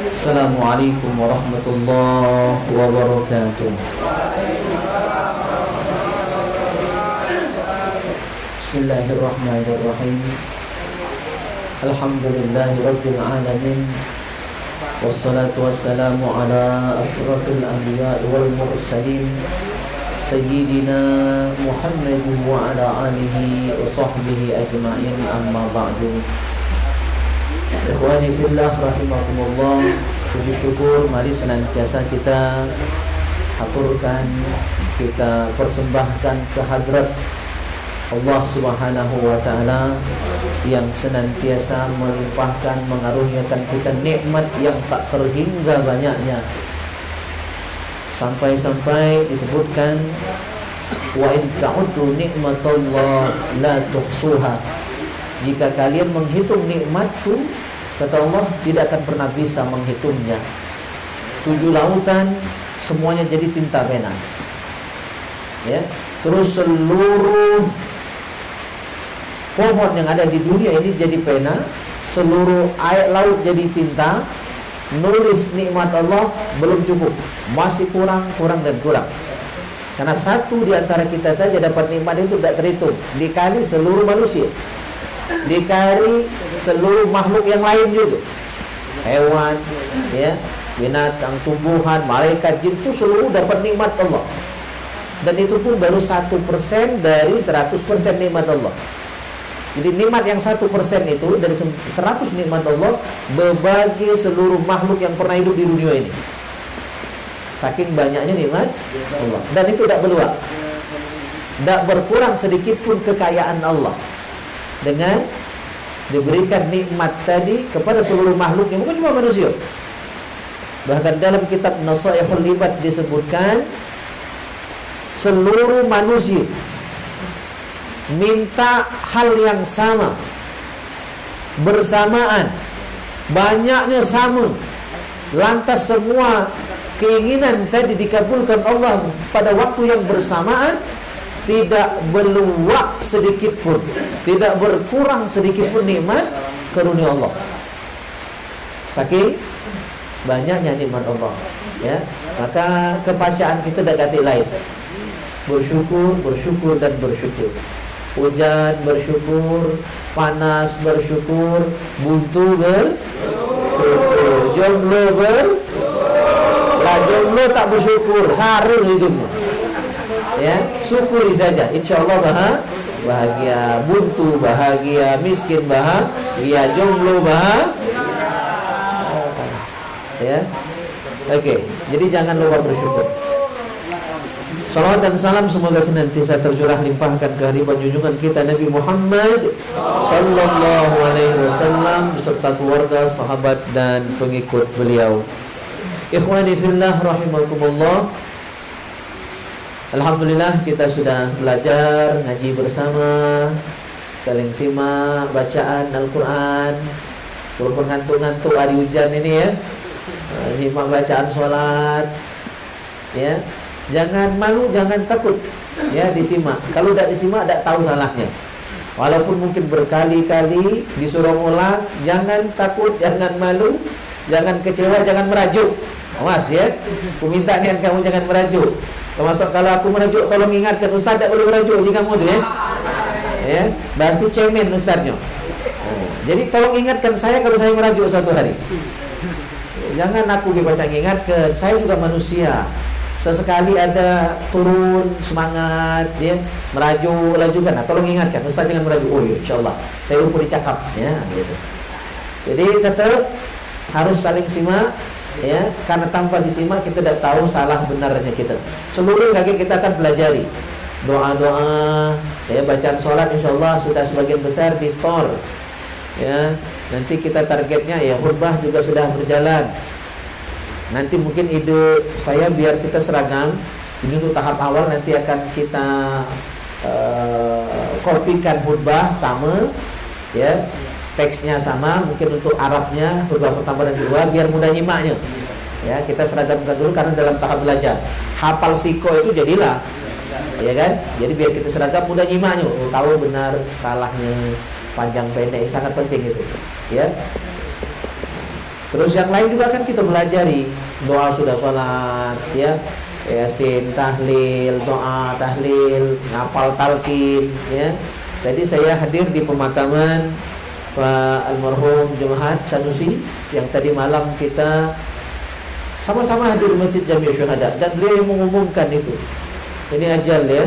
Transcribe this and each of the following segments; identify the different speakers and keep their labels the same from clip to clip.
Speaker 1: Assalamualaikum warahmatullahi wabarakatuh. Bismillahirrahmanirrahim. Alhamdulillahi rabbil alamin. Wassalatu wassalamu ala asrafil anbiya'i wal mursalin Sayyidina Muhammadin wa ala alihi wa sahbihi ajma'in, amma ba'du. Ikhwani fillah rahimakumullah, puji syukur mari senantiasa kita aturkan, kita persembahkan ke hadrat Allah Subhanahu wa ta'ala yang senantiasa melimpahkan, mengaruniakan kita nikmat yang tak terhingga banyaknya. Sampai-sampai disebutkan wa in ta'uddu nikmatallah la tuhsuha. Jika kalian menghitung nikmatku, kata Allah, tidak akan pernah bisa menghitungnya. 7 lautan semuanya jadi tinta pena. Ya, terus seluruh pohon yang ada di dunia ini jadi pena, seluruh air laut jadi tinta. Nulis nikmat Allah belum cukup, masih kurang dan kurang. Karena satu di antara kita saja dapat nikmat itu tidak terhitung, dikali seluruh manusia, dikali seluruh makhluk yang lain juga, hewan, ya, binatang, tumbuhan, malaikat, jin, itu seluruh dapat nikmat Allah. Dan itu pun baru 1% dari 100% nikmat Allah. Jadi nikmat yang 1% itu dari 100 nikmat Allah berbagi seluruh makhluk yang pernah hidup di dunia ini. Saking banyaknya nikmat Allah. Dan itu tidak berubah, tidak berkurang sedikit pun kekayaan Allah dengan diberikan nikmat tadi kepada seluruh makhluknya, bukan cuma manusia. Bahkan dalam kitab Nasaihul Ibad disebutkan seluruh manusia minta hal yang sama, bersamaan, banyaknya sama, lantas semua keinginan tadi dikabulkan Allah pada waktu yang bersamaan, tidak berluak sedikit pun, tidak berkurang sedikit pun nikmat karunia Allah. Saking banyaknya nikmat Allah, ya. Maka kebacaan kita tidak ganti lain, bersyukur dan bersyukur. Hujan bersyukur, panas bersyukur, buntu bersyukur, jomblo jomblo tak bersyukur, sarung hidupnya. Ya, syukuri saja, insya Allah bahagia, buntu bahagia, miskin bahagia, jomblo bahagia. Ya, oke. Jadi jangan lupa bersyukur. Salawat dan salam semoga senantiasa tercurah limpahkan ke hadirat junjungan kita Nabi Muhammad sallallahu alaihi wasallam beserta keluarga, sahabat dan pengikut beliau. Ikhwani fillah rahimakumullah. Alhamdulillah kita sudah belajar ngaji bersama, saling simak bacaan Al-Qur'an. Walaupun ngantuk-ngantuk hari hujan ini ya, simak bacaan sholat. Ya, jangan malu, jangan takut, ya, disimak. Kalau tidak disimak, tidak tahu salahnya. Walaupun mungkin berkali-kali disuruh ulang, jangan takut, jangan malu, jangan kecewa, jangan merajuk. Awas ya, aku minta niat kamu jangan merajuk. Termasuk kalau aku merajuk, tolong ingatkan Ustaz tidak boleh merajuk jika kamu ya. Ya, berarti cemen Ustaznya. Jadi tolong ingatkan saya kalau saya merajuk satu hari. Jangan aku dibaca ingatkan, saya juga manusia. Sesekali ada turun semangat, ya, merajuk kan. Nah, tolong ingatkan, Ustaz jangan merajuk. Oh, insyaallah saya lupa dicakap, ya, gitu. Jadi tetap harus saling simak, ya, karena tanpa disimak kita tidak tahu salah benarnya kita. Seluruh lagi kita akan pelajari. doa-doa, ya bacaan sholat insyaallah sudah sebagian besar di store. Ya, nanti kita targetnya ya khutbah juga sudah berjalan. Nanti mungkin ide saya biar kita seragam. Ini untuk tahap awal, nanti akan kita kopikan khutbah sama, ya teksnya sama. Mungkin untuk Arabnya khutbah pertama dan kedua biar mudah nyimaknya. Ya, kita seragamkan dulu karena dalam tahap belajar. Hafal siko itu jadilah, ya kan? Jadi biar kita seragam mudah nyimaknya, tahu benar salahnya, panjang pendek, sangat penting itu, ya. Terus yang lain juga kan kita belajari doa sudah sholat, ya, yasin, tahlil, doa, tahlil, ngapal talqin, ya. Tadi saya hadir di pemakaman Pak Almarhum Jumahat Sanusi yang tadi malam kita sama-sama hadir di Masjid Jami' Syuhada, dan beliau yang mengumumkan itu. Ini ajal, ya.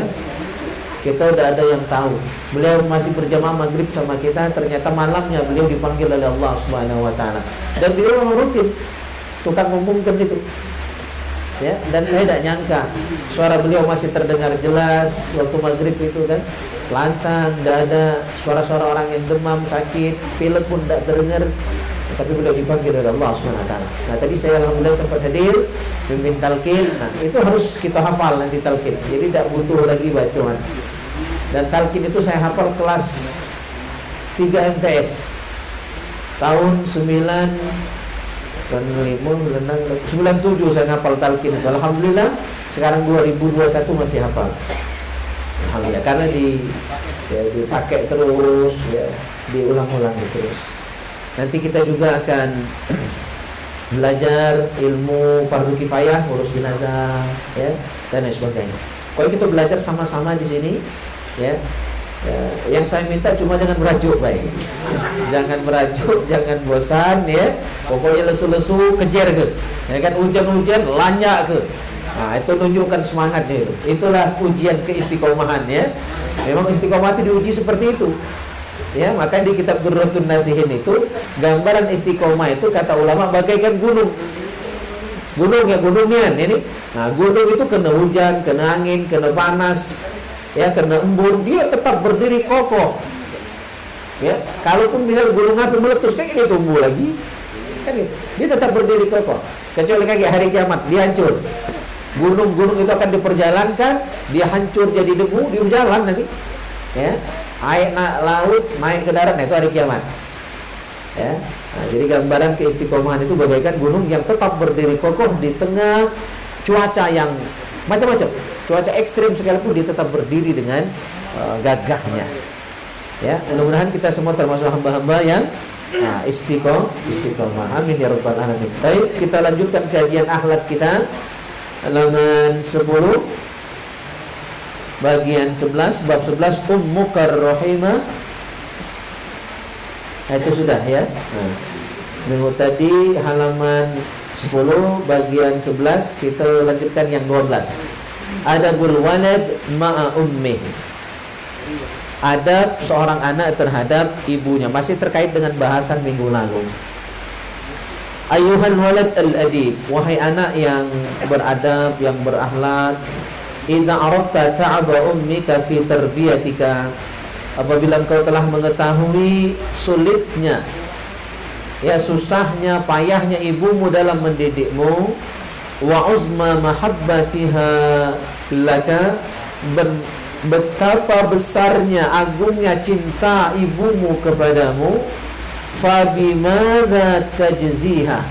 Speaker 1: Kita udah ada yang tahu. Beliau masih berjamaah maghrib sama kita, ternyata malamnya beliau dipanggil oleh Allah Subhanahu wa taala. Dan beliau memang rutin tukang ngumumkan itu. Ya, dan saya tidak nyangka suara beliau masih terdengar jelas waktu maghrib itu kan. Lantang, tidak ada suara-suara orang yang demam, sakit, pilek pun tidak terdengar. Tapi beliau dipanggil oleh Allah Subhanahu wa taala. Nah, tadi saya alhamdulillah sempat hadir pimpin talqin. Nah, itu harus kita hafal nanti talqin. Jadi tidak butuh lagi bacaan. Dan talqin itu saya hafal kelas 3 MTS tahun 97 saya hafal talqin. Alhamdulillah sekarang 2021 masih hafal. Alhamdulillah, karena dipakai terus, ya, diulang-ulang terus. Nanti kita juga akan belajar ilmu fardu kifayah, urus jenazah, ya, dan lain sebagainya. Pokoknya kita belajar sama-sama di sini, ya. Yang saya minta cuma jangan merajuk, baik. Jangan merajuk, jangan bosan, ya. Pokoknya lesu-lesu, kejar ke. Ya kan, hujan-hujan, lanyak ke. Nah, itu tunjukkan semangatnya itu. Itulah ujian keistiqomahan, ya. Memang istiqomah itu diuji seperti itu. Ya, maka di kitab Durratun Nasihin itu gambaran istiqomah itu kata ulama bagaikan gunung. Gunung, ya, gunungan ini. Nah, gunung itu kena hujan, kena angin, kena panas, ya, kena embun, dia tetap berdiri kokoh. Ya, kalaupun misal gunung api meletus kayak ini tumbuh lagi. Kan gitu. Dia tetap berdiri kokoh. Kecuali kayak hari kiamat, dia hancur. Gunung-gunung itu akan diperjalankan, dia hancur jadi debu, dia berjalan nanti. Ya. Air laut naik ke darat, nah itu hari kiamat. Ya. Nah, jadi gambaran keistiqomahan itu bagaikan gunung yang tetap berdiri kokoh di tengah cuaca yang macam-macam. Cuaca ekstrim sekalipun dia tetap berdiri dengan gagahnya. Ya, mudah-mudahan kita semua termasuk hamba-hamba yang istiqomah. Amin ya rabbal alamin. Baik, kita lanjutkan kajian akhlak kita. Halaman 10 bagian 11, bab 11, Ummukar Rahimah. Itu sudah, ya. Nah, minggu tadi halaman 10 bagian 11, kita lanjutkan yang 12. Adabul walad ma'a ummih. Adab seorang anak terhadap ibunya, masih terkait dengan bahasan minggu lalu. Ayuhal walad al-adib, wahai anak yang beradab, yang berakhlak. Idza arafta ta'aba ummika fi tarbiyatika, apabila engkau telah mengetahui sulitnya, ya, susahnya, payahnya ibumu dalam mendidikmu, wa uzma mahabbatiha laka, betapa besarnya, agungnya cinta ibumu kepadamu, fa bimadza tajziha,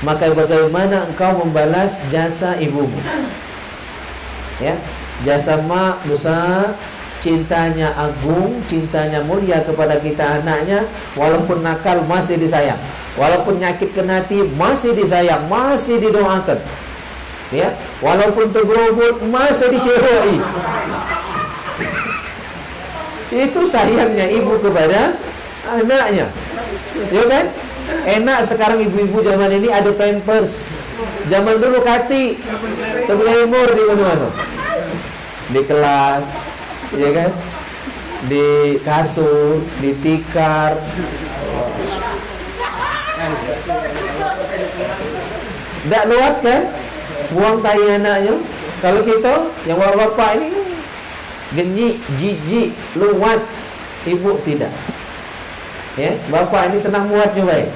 Speaker 1: maka bagaimana engkau membalas jasa ibumu. Ya, jasa mak besar, cintanya agung, cintanya mulia kepada kita anaknya, walaupun nakal masih disayang, walaupun nyakit kena hati masih disayang, masih didoakan. Ya, walaupun tergerobot masih dicewai. Itu sayangnya ibu kepada anaknya. Ya kan? Enak sekarang ibu-ibu zaman ini ada Pampers. Zaman dulu kati terlemur di mana-mana. Di kelas, ya kan? Di kasur, di tikar. Tidak luat kan? Buang tai anaknya. Kalau kita yang bapak-bapak ini genyik, jijik, luwat. Ibu tidak. Ya, bapak ini senang muat juga ya.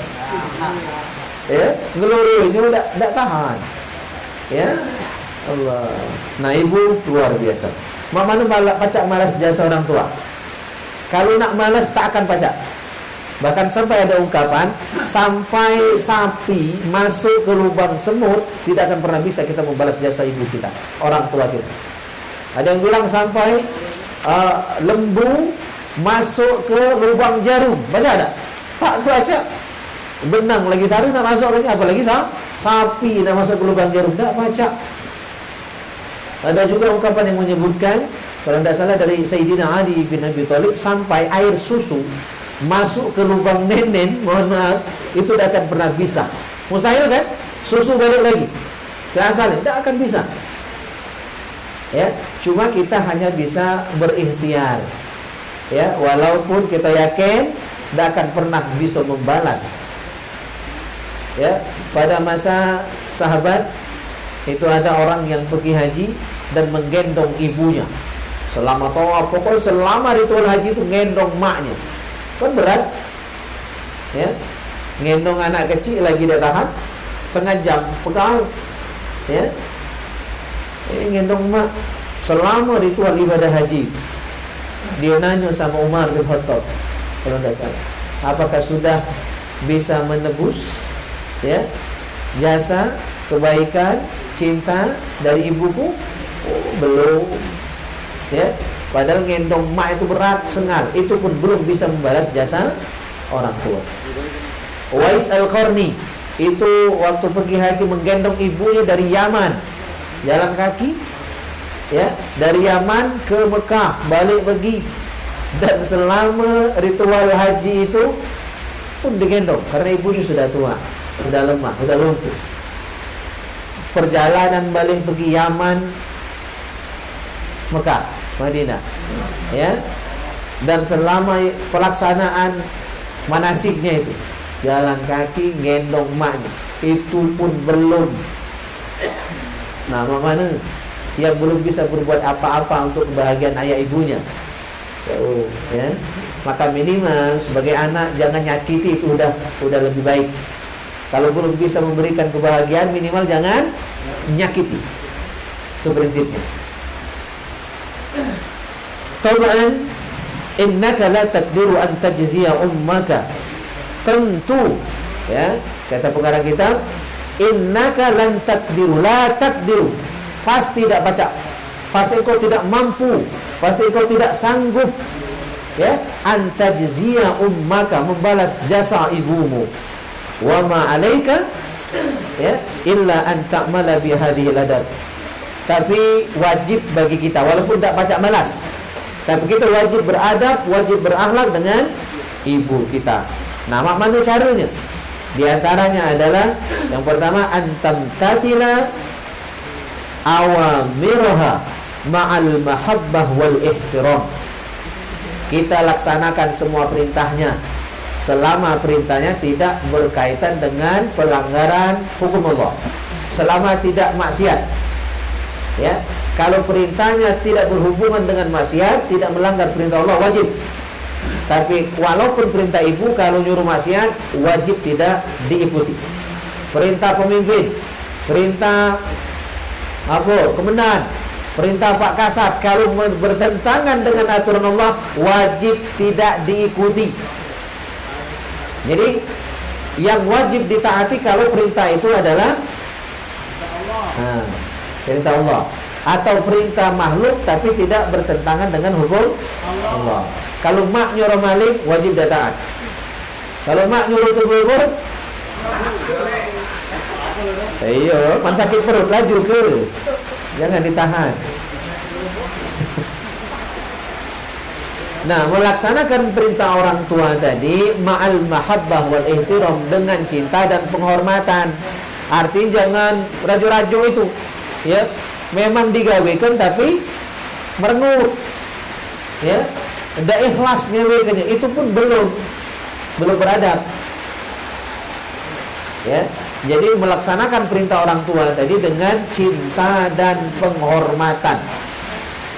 Speaker 1: Ya, ngeluru ini udah tidak tahan. Ya, Allah. Nah, ibu luar biasa. Mana pacak malas jasa orang tua. Kalau nak malas tak akan pacak. Bahkan sampai ada ungkapan, sampai sapi masuk ke lubang semut, tidak akan pernah bisa kita membalas jasa ibu kita, orang tua kita. Ada yang bilang sampai lembu masuk ke lubang jarum. Baca ada? Pak baca. Benang lagi sarung nak masuk lagi, apalagi sapi nak masuk ke lubang jarum. Tak baca. Ada juga ungkapan yang menyebutkan, kalau tidak salah dari Sayyidina Ali bin Abi Thalib, sampai air susu masuk ke lubang nenen, mohon maaf, itu tidak akan pernah bisa. Mustahil kan? Susu balik lagi ke asalnya, tidak akan bisa. Ya, cuma kita hanya bisa berikhtiar. Ya, walaupun kita yakin tidak akan pernah bisa membalas. Ya, pada masa sahabat itu ada orang yang pergi haji dan menggendong ibunya selama tawaf, pokoknya selama ritual haji itu gendong maknya. Kan berat. Ya, gendong anak kecil lagi dia tahan setengah jam pegang. Ya, ini gendong mak selama ritual ibadah haji. Dia nanya sama Umar bin Khattab, kalau tidak salah, apakah sudah bisa menebus ya jasa kebaikan cinta dari ibuku? Oh, belum. Ya, padahal gendong mak itu berat sengal, itu pun belum bisa membalas jasa orang tua. Uwais Al-Qarni itu waktu pergi haji menggendong ibunya dari Yaman, jalan kaki. Ya, dari Yaman ke Mekah balik pergi, dan selama ritual haji itu pun digendong karena ibunya sudah tua, sudah lemah, sudah lumpuh. Perjalanan balik pergi Yaman, Mekah, Madinah, ya, dan selama pelaksanaan manasiknya itu jalan kaki gendong maknya, itu pun belum. Nah, mana yang belum bisa berbuat apa-apa untuk kebahagiaan ayah ibunya. Ya. Maka minimal sebagai anak jangan nyakiti, itu udah lebih baik. Kalau belum bisa memberikan kebahagiaan, minimal jangan nyakiti. Itu prinsipnya. Tab'an innaka la taqdiru an tajziya ummaka. Tentu, ya, kata pengarang kitab, innaka lan taqdiru, la taqdiru, pasti tidak baca, pasti kau tidak mampu, pasti kau tidak sanggup, ya, antajziya ummaka, membalas jasa ibumu. Wa ma 'alaika, ya, illa an ta'mala bi hadhihi ladab. Tapi wajib bagi kita, walaupun tidak baca malas, tapi kita wajib beradab, wajib berakhlak dengan ibu kita. Nah, mana caranya? Di antaranya adalah yang pertama, antam tathila awamiroha ma'al mahabbah wal ihtiram. Kita laksanakan semua perintahnya selama perintahnya tidak berkaitan dengan pelanggaran hukum Allah, selama tidak maksiat. Ya, kalau perintahnya tidak berhubungan dengan maksiat, tidak melanggar perintah Allah, wajib. Tapi walaupun perintah ibu, kalau nyuruh maksiat, wajib tidak diikuti. Perintah pemimpin, perintah komandan, perintah Pak Kasat, kalau bertentangan dengan aturan Allah, wajib tidak diikuti. Jadi yang wajib ditaati kalau perintah itu adalah perintah Allah, atau perintah makhluk tapi tidak bertentangan dengan hukum Allah. Kalau mak nyuruh maling, wajib dia taat. Kalau mak nyuruh tubur, ayo, man sakit perut laju ke, jangan ditahan. Nah, melaksanakan perintah orang tua tadi ma'al mahabbah wal ihtiram, dengan cinta dan penghormatan. Artinya jangan rajo-rajo itu, ya, memang digawekan tapi merengut, ya, tidak ikhlas ngawekannya, itu pun belum beradab. Ya, jadi melaksanakan perintah orang tua tadi dengan cinta dan penghormatan.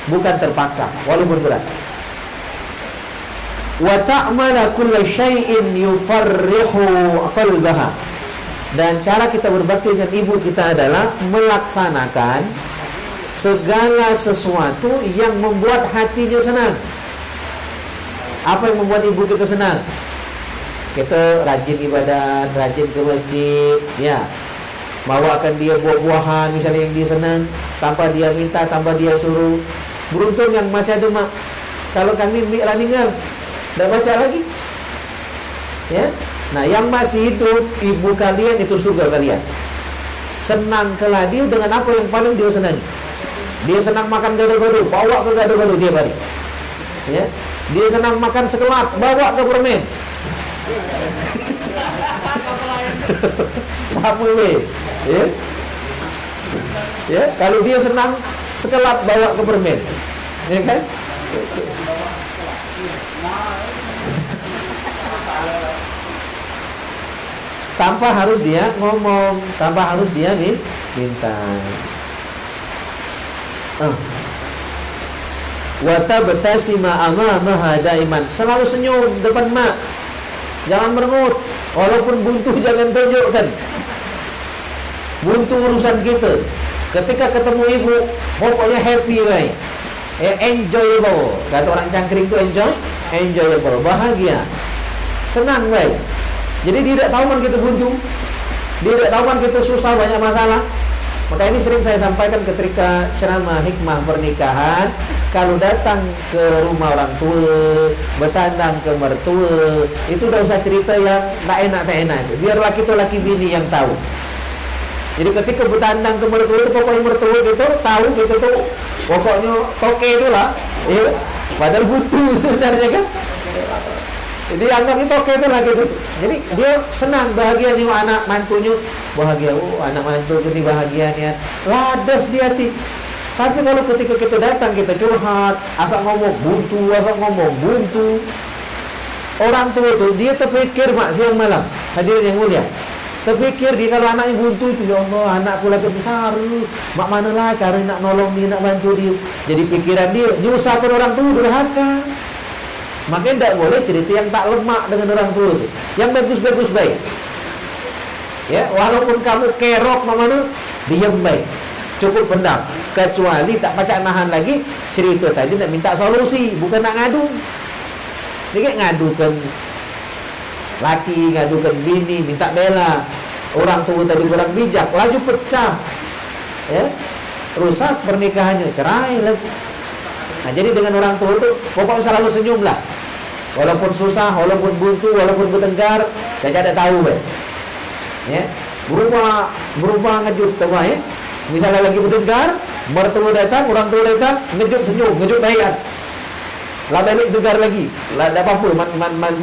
Speaker 1: bukan terpaksa, walaupun berat. Wa ta'mala kulla syai'in yufarrihu qalbaha. Dan cara kita berbakti dengan ibu kita adalah melaksanakan segala sesuatu yang membuat hatinya senang. Apa yang membuat ibu kita senang? Kita rajin ibadah, rajin ke masjid, ya. Bawakan dia buah-buahan misalnya yang dia senang, tanpa dia minta, tanpa dia suruh. Beruntung yang masih ada mak. Kalau kami lah meninggal, dah baca lagi, ya. Nah, yang masih hidup, ibu kalian itu surga kalian. Senang kelah dia dengan apa yang paling dia senang. Dia senang makan gado-gado, bawa ke gado-gado tiap hari, ya. Dia senang makan sekelak, bawa ke permen. Sama weh, ya. Ya, kalau dia senang sekelak, bawa ke permen, ya kan? Tanpa harus dia ngomong, tanpa harus dia minta. Wa tabtasima amamaha daiman. Selalu senyum depan mak. Jangan merengut. Walaupun buntu jangan tunjukkan. Buntu urusan kita. Ketika ketemu ibu, pokoknya happy baik. Enjoyable. Kata orang cangkring itu enjoyable, bahagia. Senang baik. Jadi dia tidak tahu kan kita buntu, dia tidak tahu kan kita susah, banyak masalah. Maka ini sering saya sampaikan ketika ceramah hikmah pernikahan. Kalau datang ke rumah orang tua, bertandang ke mertua, itu udah usah cerita yang tak enak. Biarlah kita laki bini yang tahu. Jadi ketika bertandang ke mertua itu, pokoknya mertua itu tahu gitu tuh, pokoknya toke itulah, ya. Padahal buntu sebenarnya kan. Jadi anggap itu oke itu lah gitu. Jadi dia senang, bahagia nih anak mantunya, bahagia, anak mantu ini bahagia nih, ladas di hati. Tapi kalau ketika kita datang, kita curhat, asal ngomong buntu, orang tua itu dia terpikir mak siang malam, hadirin yang mulia, terpikir dia kalau anaknya buntu itu, ya Allah, anakku lagi besar, mak mana lah cara nak nolong dia, nak bantu dia. Jadi pikiran dia nyusahkan orang tua, durhaka. Makanya tidak boleh cerita yang tak lemak dengan orang tua itu. Yang bagus-bagus baik. Ya, walaupun kamu kerok mana, diam baik. Cukup pendam. Kecuali tak pacak nahan lagi, cerita tadi nak minta solusi, bukan nak ngadu. Dia ngadukan laki, ngadukan bini, minta bela. Orang tua tadi kurang bijak, laju pecah. Ya, rusak pernikahannya, cerai lagi. Nah, jadi dengan orang tua itu pokoknya selalu senyumlah. Walaupun susah, walaupun buntu, walaupun bertengkar, saya ada tahu, be. Ya, berubah ngejut, tahu ya. Misalnya lagi bertengkar, mertua datang, orang tua datang, ngejut senyum, ngejut baik. Lah balik tengkar lagi, lah tak apa-apa,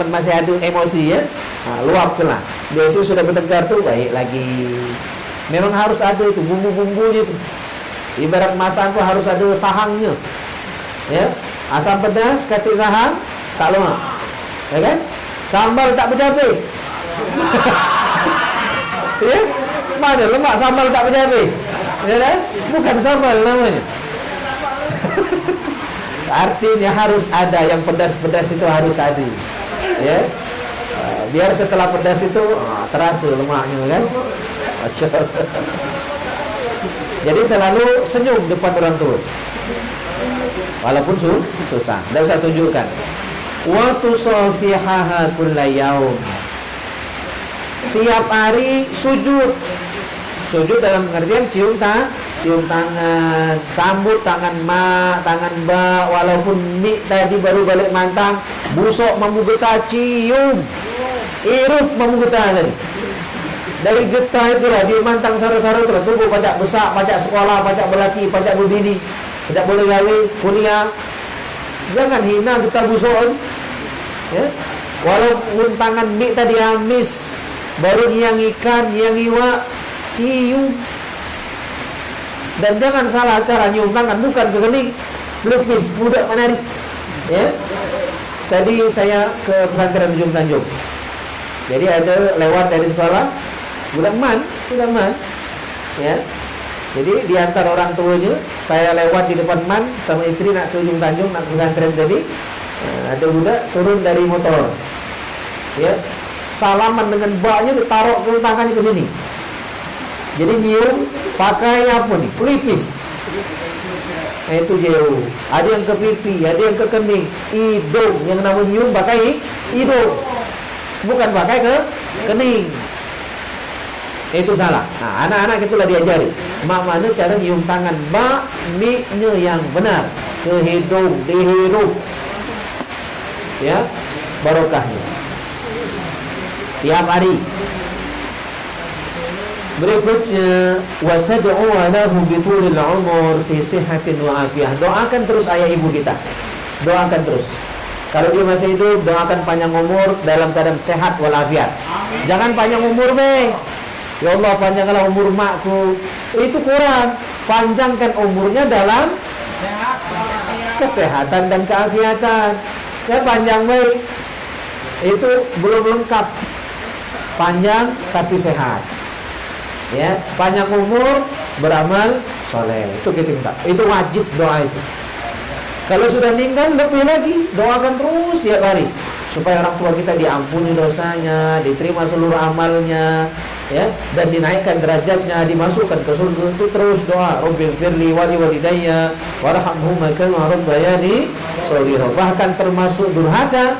Speaker 1: masih ada emosi ya. Nah, luapkanlah. Biasanya sudah bertengkar tuh baik lagi. Memang harus ada itu bumbu-bumbunya itu. Ibarat masak tuh harus ada sahangnya. Ya, asam pedas, kati sahang, tak lemak, ya kan? Sambal tak bercabai. Ya, mana lemak sambal tak bercabai, ya kan? Bukan sambal namanya. Artinya harus ada yang pedas-pedas itu harus ada, ya. Biar setelah pedas itu terasa lemaknya, kan? Jadi selalu senyum depan orang tua. Walaupun susah, tidak usah tunjukkan. Wa tusafihaha kulla yaum. Tiap hari sujud. Sujud dalam pengertian cium tangan, sambut tangan mak, tangan mbak. Walaupun mi tadi baru balik mantang, busuk mampu getah, cium. Irup mampu getah tadi. Dari getah itulah dia mantang saru-saru terus tubuh pajak besar, pajak sekolah, pajak berlaki, pajak berbini. Tidak boleh gawe, kuliah. Jangan hina kita busuk, ya. Walaupun tangan mik tadi amis, baru yang ikan, yang iwa, cium. Dan jangan salah cara nyium tangan, bukan ke kening, pelukis, budak menarik. Ya. Tadi saya ke pesantren Ujung Tanjung. Jadi ada lewat dari sekolah, budak man, ya. Jadi di antara orang tuanya, saya lewat di depan man sama istri nak ke Ujung Tanjung, nak ke pesantren tadi, ada budak turun dari motor, ya, salaman dengan baknya, ditaruh ke tangannya ke sini. Jadi nyium pakai apa nih? Pelipis. Itu jauh. Ada yang ke pipi, ada yang ke kening, hidung. Yang namanya nyium pakai hidung, bukan pakai ke kening. Itu salah. Nah, anak-anak itulah diajari mana cara nyium tangan, bakminya yang benar, ke hidung, dihirup, ya, barokahnya tiap hari. Berikutnya, wa tad'u lahu bitulil umur fi sihhatin wa afiyah. Doakan terus ayah ibu kita. Doakan terus. Kalau dia masih hidup, doakan panjang umur dalam keadaan sehat walafiat. Jangan panjang umur, be. Ya Allah, panjangkanlah umur makku. Itu kurang. Panjangkan umurnya dalam kesehatan dan keafiatan. Ya, panjang baik. Itu belum lengkap. Panjang tapi sehat. Ya, panjang umur, beramal soleh. Itu kita minta. Itu wajib doa itu. Kalau sudah meninggal, lebih lagi doakan terus tiap hari supaya orang tua kita diampuni dosanya, diterima seluruh amalnya, ya, dan dinaikkan derajatnya, dimasukkan ke surga. Itu terus doa, Rabbil firli wali walidayya warhamhuma kama rabbayani shaghira. Bahkan termasuk durhaka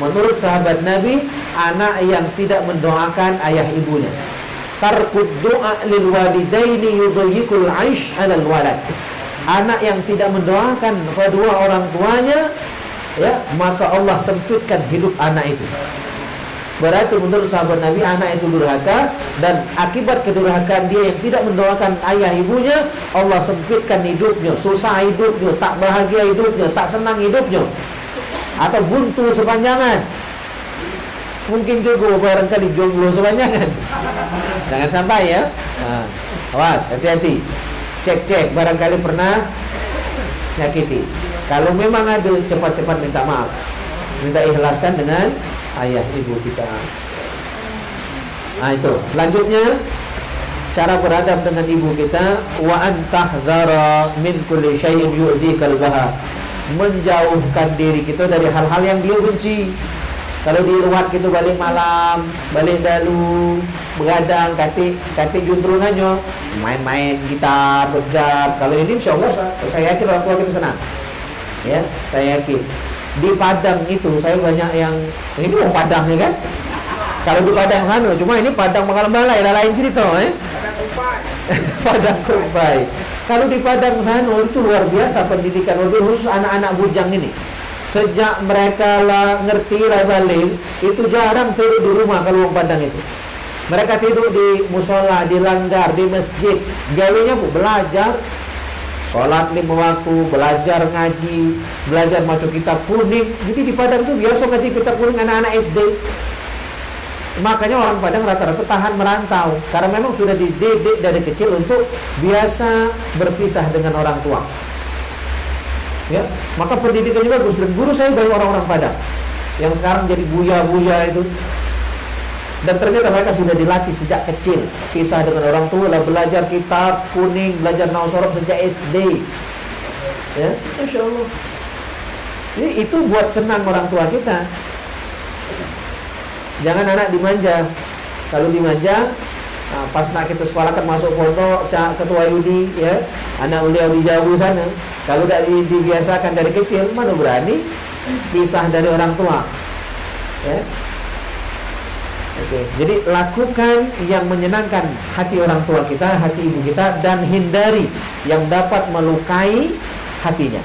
Speaker 1: menurut sahabat Nabi, anak yang tidak mendoakan ayah ibunya. Tarkud doa lil walidaini yudhayyikul 'aish 'alal walad. Anak yang tidak mendoakan kedua orang tuanya, ya, maka Allah sempitkan hidup anak itu. Berarti menurut sahabat Nabi, anak itu durhaka, dan akibat kedurhakaan dia yang tidak mendoakan ayah ibunya, Allah sempitkan hidupnya, susah hidupnya, tak bahagia hidupnya, tak senang hidupnya, atau buntu sepanjangan. Mungkin juga barangkali jomblo sepanjangan. Jangan sampai, ya. Nah, awas, hati-hati. Cek barangkali pernah nyakiti. Kalau memang ada, cepat-cepat minta maaf, minta ikhlaskan dengan ayah ibu kita. Nah, itu selanjutnya cara beradab dengan ibu kita. Wa antahdzara min kulli syai'in yu'zikal baha. Menjauhkan diri kita dari hal-hal yang dia benci. Kalau di luar kita balik malam, balik dalu, begadang, kati juntrungannya, main-main gitar, begat. Kalau ini insya Allah saya yakin orang tua kita senang. Ya, saya yakin. Di Padang itu saya banyak yang ini orang Padang nih kan. Kalau di Padang sana, cuma ini Padang Balai, lain cerita, Padang Kumbai. Kalau di Padang sana itu luar biasa pendidikan, lebih khusus anak-anak bujang ini. Sejak mereka ngerti balik, itu jarang tidur di rumah kalau orang Padang itu. Mereka tidur di musola, di langgar, di masjid. Gawanya belajar, sholat 5 waktu, belajar ngaji, belajar baca kitab kuning. Jadi di Padang itu biasa ngaji kitab kuning anak-anak SD. Makanya orang Padang rata-rata tahan merantau, karena memang sudah dididik dari kecil untuk biasa berpisah dengan orang tua. Ya, maka pendidikannya bagus. Dan guru saya banyak orang-orang Padang yang sekarang jadi buya-buya itu. Dan ternyata mereka sudah dilatih sejak kecil, kisah dengan orang tua, lah belajar kitab kuning, belajar nahu sorof sejak SD. Ya, Masya Allah. Jadi itu buat senang orang tua kita. Jangan anak dimanja. Kalau dimanja, nah, pas nak kita sekolahkan masuk pondok, ketua Yudi, ya, anak beliau di jauh sana. Kalau tidak dibiasakan dari kecil, mana berani pisah dari orang tua, ya. Oke. Jadi lakukan yang menyenangkan hati orang tua kita, hati ibu kita, dan hindari yang dapat melukai hatinya.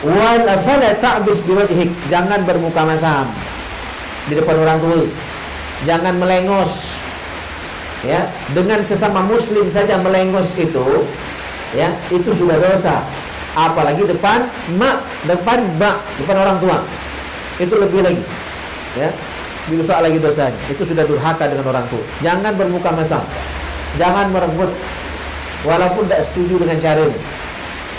Speaker 1: Wal afala ta'bis biwajhik, jangan bermuka masam di depan orang tua. Jangan melengos. Ya, dengan sesama muslim saja melengos itu, ya, itu sudah dosa. Apalagi depan mak, depan bak, depan orang tua. Itu lebih lagi. Ya. Bisa lagi dosanya. Itu sudah durhaka dengan orang tua. Jangan bermuka mesam. Jangan merebut. Walaupun tidak setuju dengan caranya.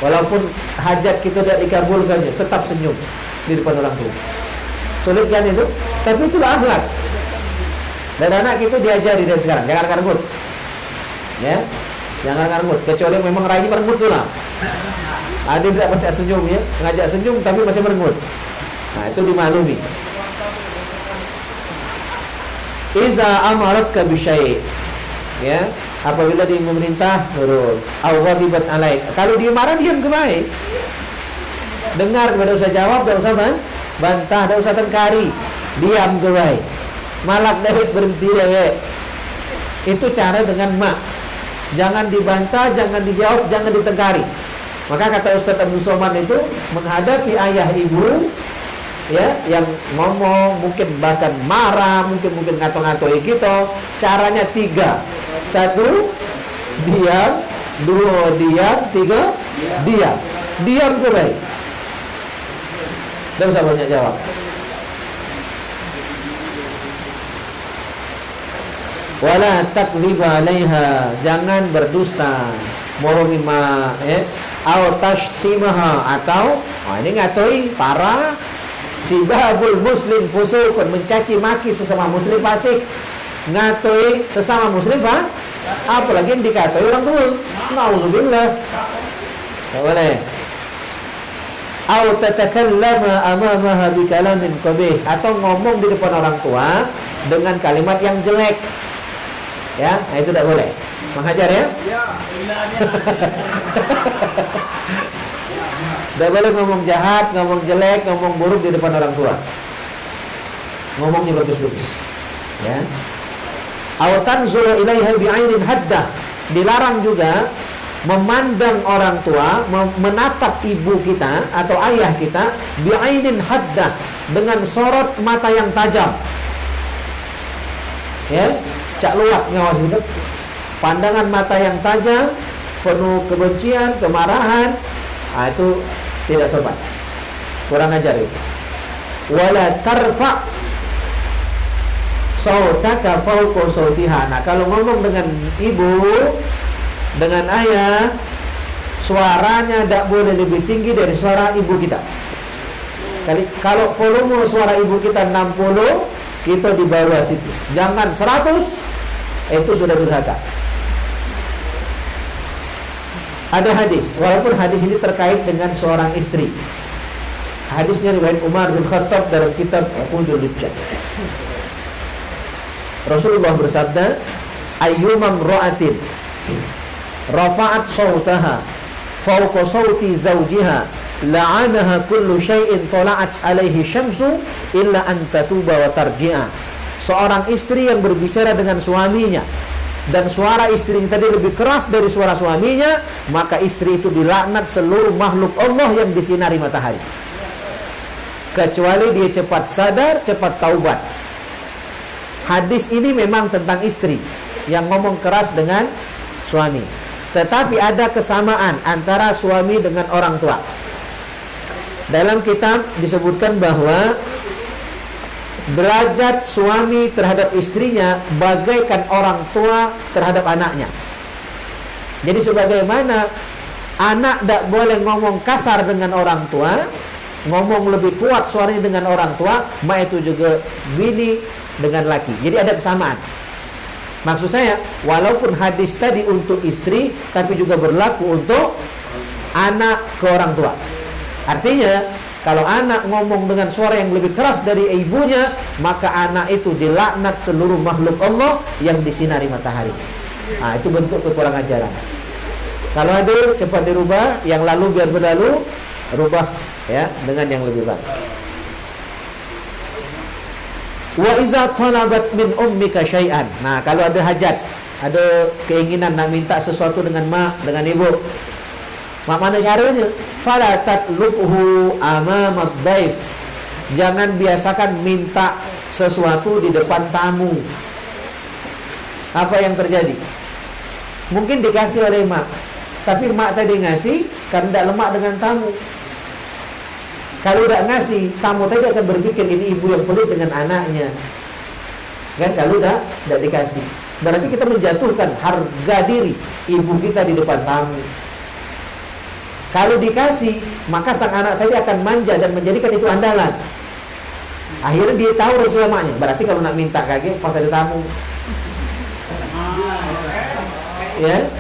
Speaker 1: Walaupun hajat kita tidak dikabulkannya, tetap senyum di depan orang tua. Sulit kan itu? Tapi itulah akhlak. Dan anak kita diajari dari sekarang. Jangan rebut. Ya, jangan ngarmut. Kecuali memang rainya merengut pula. Ada tidak baca senyum ya, ngajak senyum tapi masih merengut. Nah, itu dimaklumi. Iza amaratka bisyai', ya, apabila dia memerintah nurut, au ghadibat alaik. Kalau dia marah, diam ke baik. Dengar, tidak usah jawab, tidak usah bantah, tidak usah tengkari. Diam ke baik. Malak David berhenti dewek. Itu cara dengan mak. Jangan dibantah, jangan dijawab, jangan ditengkari. Maka kata Ustaz Abdul Somad itu, menghadapi ayah ibu ya, yang ngomong, mungkin bahkan marah, mungkin ngato-ngatoi kita, caranya 3. 1, diam. 2, diam. 3, diam. Diam ke baik. Tidak usah banyak jawab. Wala takdzib 'alaiha, jangan berdusta, bohongi mak, au tashtimaha, atau ini ngatoi parah, sibabul muslim fusukun, mencaci maki sesama muslim fasik, ngatoi sesama muslim apalagi dikatoi orang tua, nauzubillah, tak boleh. Au tatakallama amamaha bikalamin qabih, atau ngomong di depan orang tua dengan kalimat yang jelek. Ya, nah itu tidak boleh. Menghajar ya? Tidak boleh ngomong jahat, ngomong jelek, ngomong buruk di depan orang tua. Ngomongnya bagus-bagus. Ya. Aw tanzuru ilaiha bi'ainin haddah. Dilarang juga memandang orang tua, menatap ibu kita atau ayah kita bi'ainin haddah, dengan sorot mata yang tajam. Ya. Cak luak ngawas itu, pandangan mata yang tajam, penuh kebencian, kemarahan, itu tidak sopan, kurang ajar itu. Wala tarfa sautaka fawqa sautiha. Nah, kalau ngomong dengan ibu, dengan ayah, suaranya tidak boleh lebih tinggi dari suara ibu kita. Kalau volume suara ibu kita 60, kita di bawah situ. Jangan 100. Itu sudah durhaka. Ada hadis, walaupun hadis ini terkait dengan seorang istri. Hadisnya riwayat Umar bin Khattab dalam kitab Qudul Rijal. Rasulullah bersabda, ayyumam ra'atin rafa'at sautaha fawqa sauti zawjiha la'anaha kullu syai'in tala'at alaihi syamsu illa an tatuba wa tarji'a. Seorang istri yang berbicara dengan suaminya dan suara istrinya tadi lebih keras dari suara suaminya, maka istri itu dilaknat seluruh makhluk Allah yang disinari matahari, kecuali dia cepat sadar, cepat taubat. Hadis ini memang tentang istri yang ngomong keras dengan suami, tetapi ada kesamaan antara suami dengan orang tua. Dalam kitab disebutkan bahwa derajat suami terhadap istrinya bagaikan orang tua terhadap anaknya. Jadi sebagaimana anak tidak boleh ngomong kasar dengan orang tua, ngomong lebih kuat suaranya dengan orang tua, maka itu juga bini dengan laki. Jadi ada kesamaan. Maksud saya, walaupun hadis tadi untuk istri, tapi juga berlaku untuk anak ke orang tua. Artinya, kalau anak ngomong dengan suara yang lebih keras dari ibunya, maka anak itu dilaknat seluruh makhluk Allah yang disinari matahari. Nah, itu bentuk kekurangan ajaran. Kalau ada, cepat dirubah. Yang lalu biar berlalu, rubah ya dengan yang lebih baik. Wa iza talabat min ummika syai'an. Nah, kalau ada hajat, ada keinginan nak minta sesuatu dengan mak, dengan ibu, mana caranya? Fala tatlubhu amamad dhaif. Jangan biasakan minta sesuatu di depan tamu. Apa yang terjadi? Mungkin dikasih oleh mak, tapi mak tadi ngasih karena tidak lemak dengan tamu. Kalau tidak ngasih, tamu tadi akan berpikir ini ibu yang pelit dengan anaknya. Kan kalau tidak dikasih, berarti kita menjatuhkan harga diri ibu kita di depan tamu. Kalau dikasih, maka sang anak tadi akan manja dan menjadikan itu andalan. Akhirnya dia tahu resiko maknya. Berarti kalau nak minta kaget pas ada tamu. ya.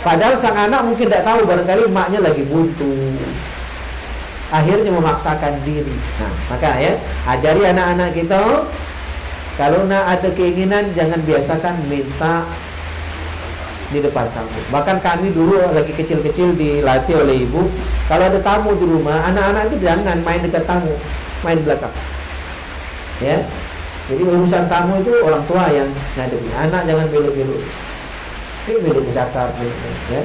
Speaker 1: Padahal sang anak mungkin tidak tahu, barangkali emaknya lagi buntu. Akhirnya memaksakan diri. Nah, maka ya, ajari anak-anak kita, kalau nak ada keinginan jangan biasakan minta di depan tamu. Bahkan kami dulu lagi kecil-kecil dilatih oleh ibu, kalau ada tamu di rumah, anak-anak itu jangan main dekat tamu, main di belakang. Ya. Jadi urusan tamu itu orang tua yang ngadepi. Anak jangan belok-belok. Ini belok bercakap, ya.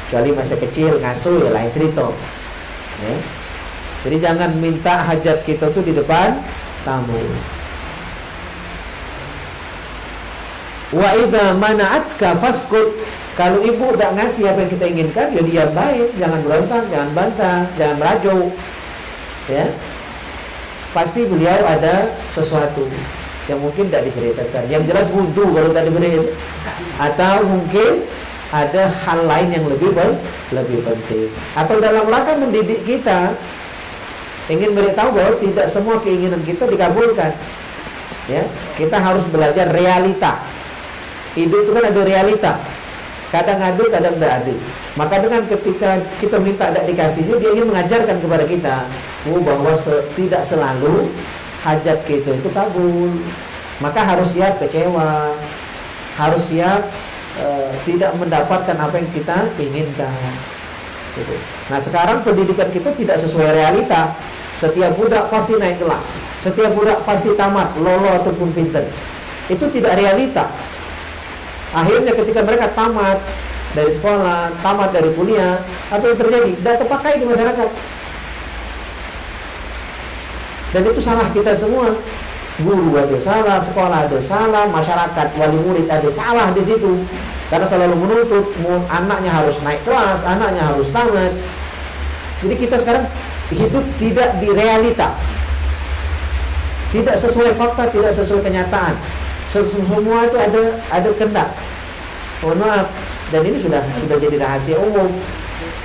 Speaker 1: Kecuali masih kecil ngasuh ya lain cerita. Ya. Jadi jangan minta hajat kita tuh di depan tamu. Wa idza mana'atka faskut. Kalau ibu tak ngasih apa yang kita inginkan, ya diam baik, jangan berontak, jangan bantah, jangan merajuk. Ya. Pasti beliau ada sesuatu yang mungkin tidak diceritakan. Yang jelas buntu kalau tak diberi, atau mungkin ada hal lain yang lebih penting. Atau dalam rangka mendidik kita, ingin beritahu bahwa tidak semua keinginan kita dikabulkan. Ya, kita harus belajar realita. Hidup itu kan ada realita. Kadang adil, kadang tidak adil. Maka dengan ketika kita minta tidak dikasihnya, dia ingin mengajarkan kepada kita bahwa tidak selalu hajat kita itu kabul. Maka harus siap kecewa, harus siap tidak mendapatkan apa yang kita inginkan. Gitu. Nah sekarang pendidikan kita tidak sesuai realita. Setiap budak pasti naik kelas, setiap budak pasti tamat, lolo ataupun pinter. Itu tidak realita. Akhirnya ketika mereka tamat dari sekolah, tamat dari kuliah, apa yang terjadi? Tidak terpakai di masyarakat. Dan itu salah kita semua. Guru ada salah, sekolah ada salah, masyarakat, wali murid ada salah di situ. Karena selalu menuntut anaknya harus naik kelas, anaknya harus tamat. Jadi kita sekarang hidup tidak di realita, tidak sesuai fakta, tidak sesuai kenyataan. Semua itu ada kehendak. Mohon maaf. Dan ini sudah jadi rahasia umum.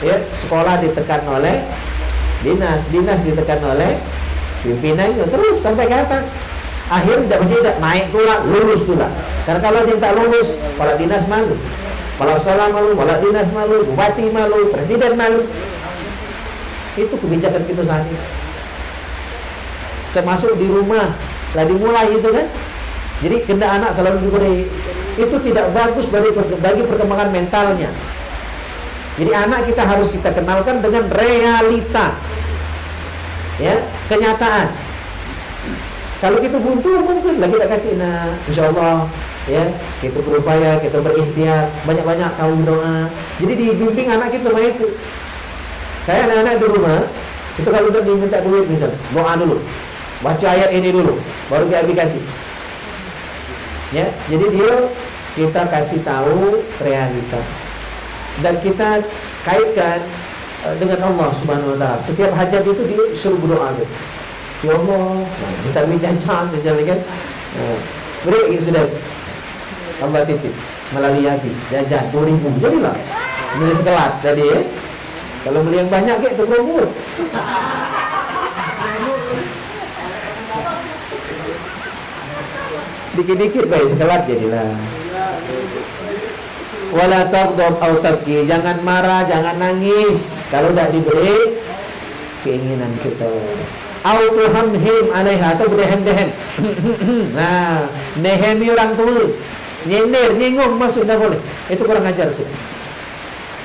Speaker 1: Ya, sekolah ditekan oleh dinas ditekan oleh pimpinan, terus sampai ke atas. Akhirnya tidak naik pula, lulus pula. Karena kalau dia tak lulus, kepala dinas malu, kepala sekolah malu, kepala dinas malu, bupati malu, presiden malu. Itu kebijakan kita saat ini. Termasuk di rumah, lah dimulai itu kan. Jadi kehendak anak selalu diberi. Itu tidak bagus bagi perkembangan mentalnya. Jadi anak kita harus kita kenalkan dengan realita, ya, kenyataan. Kalau kita buntu mungkin lagi tak kata, nah, insyaallah, ya, kita berupaya, kita berikhtiar, banyak-banyak kaum doa. Jadi dibimbing anak kita sama itu. Saya anak-anak di rumah, itu kalau udah diminta duit misalnya, doa dulu, baca ayat ini dulu, baru dia aplikasi. Ya, jadi kita kasih tahu realita dan kita kaitkan dengan Allah Subhanahu Wa Taala. Setiap hajat itu dia suruh berdoa. Ya Allah, minta duit jajan, kan? Beri sudah Allah titip melalui hati jajan 2.000, jadilah beli sekelat tadi ya. Kalau beli yang banyak kayak terpromot. Dikit-dikit baik sekelat jadilah. Wala taghdab aw tabki, jangan marah, jangan nangis kalau tidak diberi keinginan kita. Au tuhamhim alaiha, atau berdehem-dehem. Nah, nehemi orang tua, nyindir, nyinggung masuk dah boleh. Itu kurang ajar sih.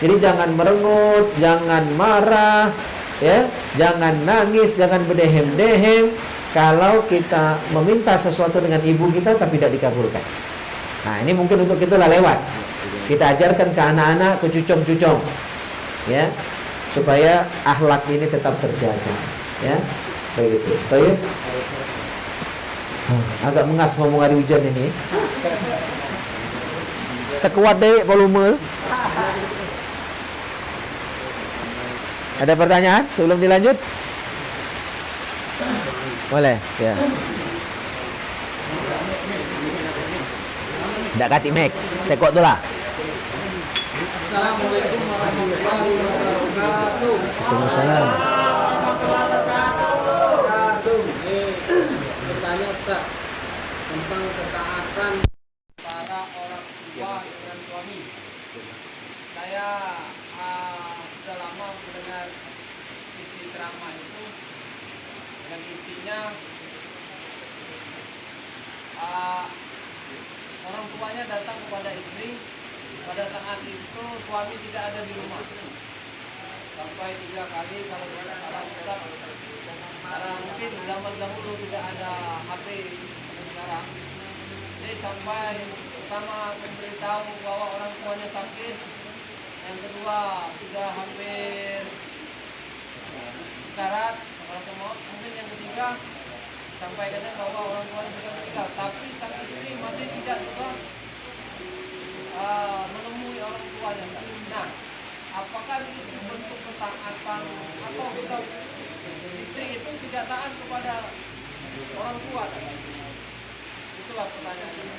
Speaker 1: Jadi jangan merengut, jangan marah, ya, jangan nangis, jangan berdehem-dehem. Kalau kita meminta sesuatu dengan ibu kita tapi tidak dikabulkan. Nah, ini mungkin untuk kita lah lewat. Kita ajarkan ke anak-anak, ke cucung-cucung, ya, supaya akhlak ini tetap terjaga, ya. Begitu. Baik. Agak mengas ngomong hari hujan ini. Terkuat deh volume. Ada pertanyaan sebelum dilanjut? Boleh, ya. Ndak kati mek. Saya kuat tu lah.
Speaker 2: Assalamualaikum warahmatullahi wabarakatuh.
Speaker 1: Waalaikumsalam.
Speaker 2: Bertanya Ustaz tentang ketaatan para orang tua dengan suami. orang tuanya datang kepada istri pada saat itu suami tidak ada di rumah sampai 3 kali kalau tidak salah Ustaz. Karena mungkin zaman dahulu tidak ada HP seperti sekarang. Jadi sampai pertama memberitahu bahwa orang tuanya sakit, yang kedua sudah hampir sekarat, mungkin yang ketiga sampaikannya bahwa orang tuanya sudah meninggal, tapi sang istri masih tidak juga menemui orang tuanya. Nah, apakah itu bentuk ketaatan atau kita istri itu tidak taat kepada orang tua? Itulah pertanyaannya.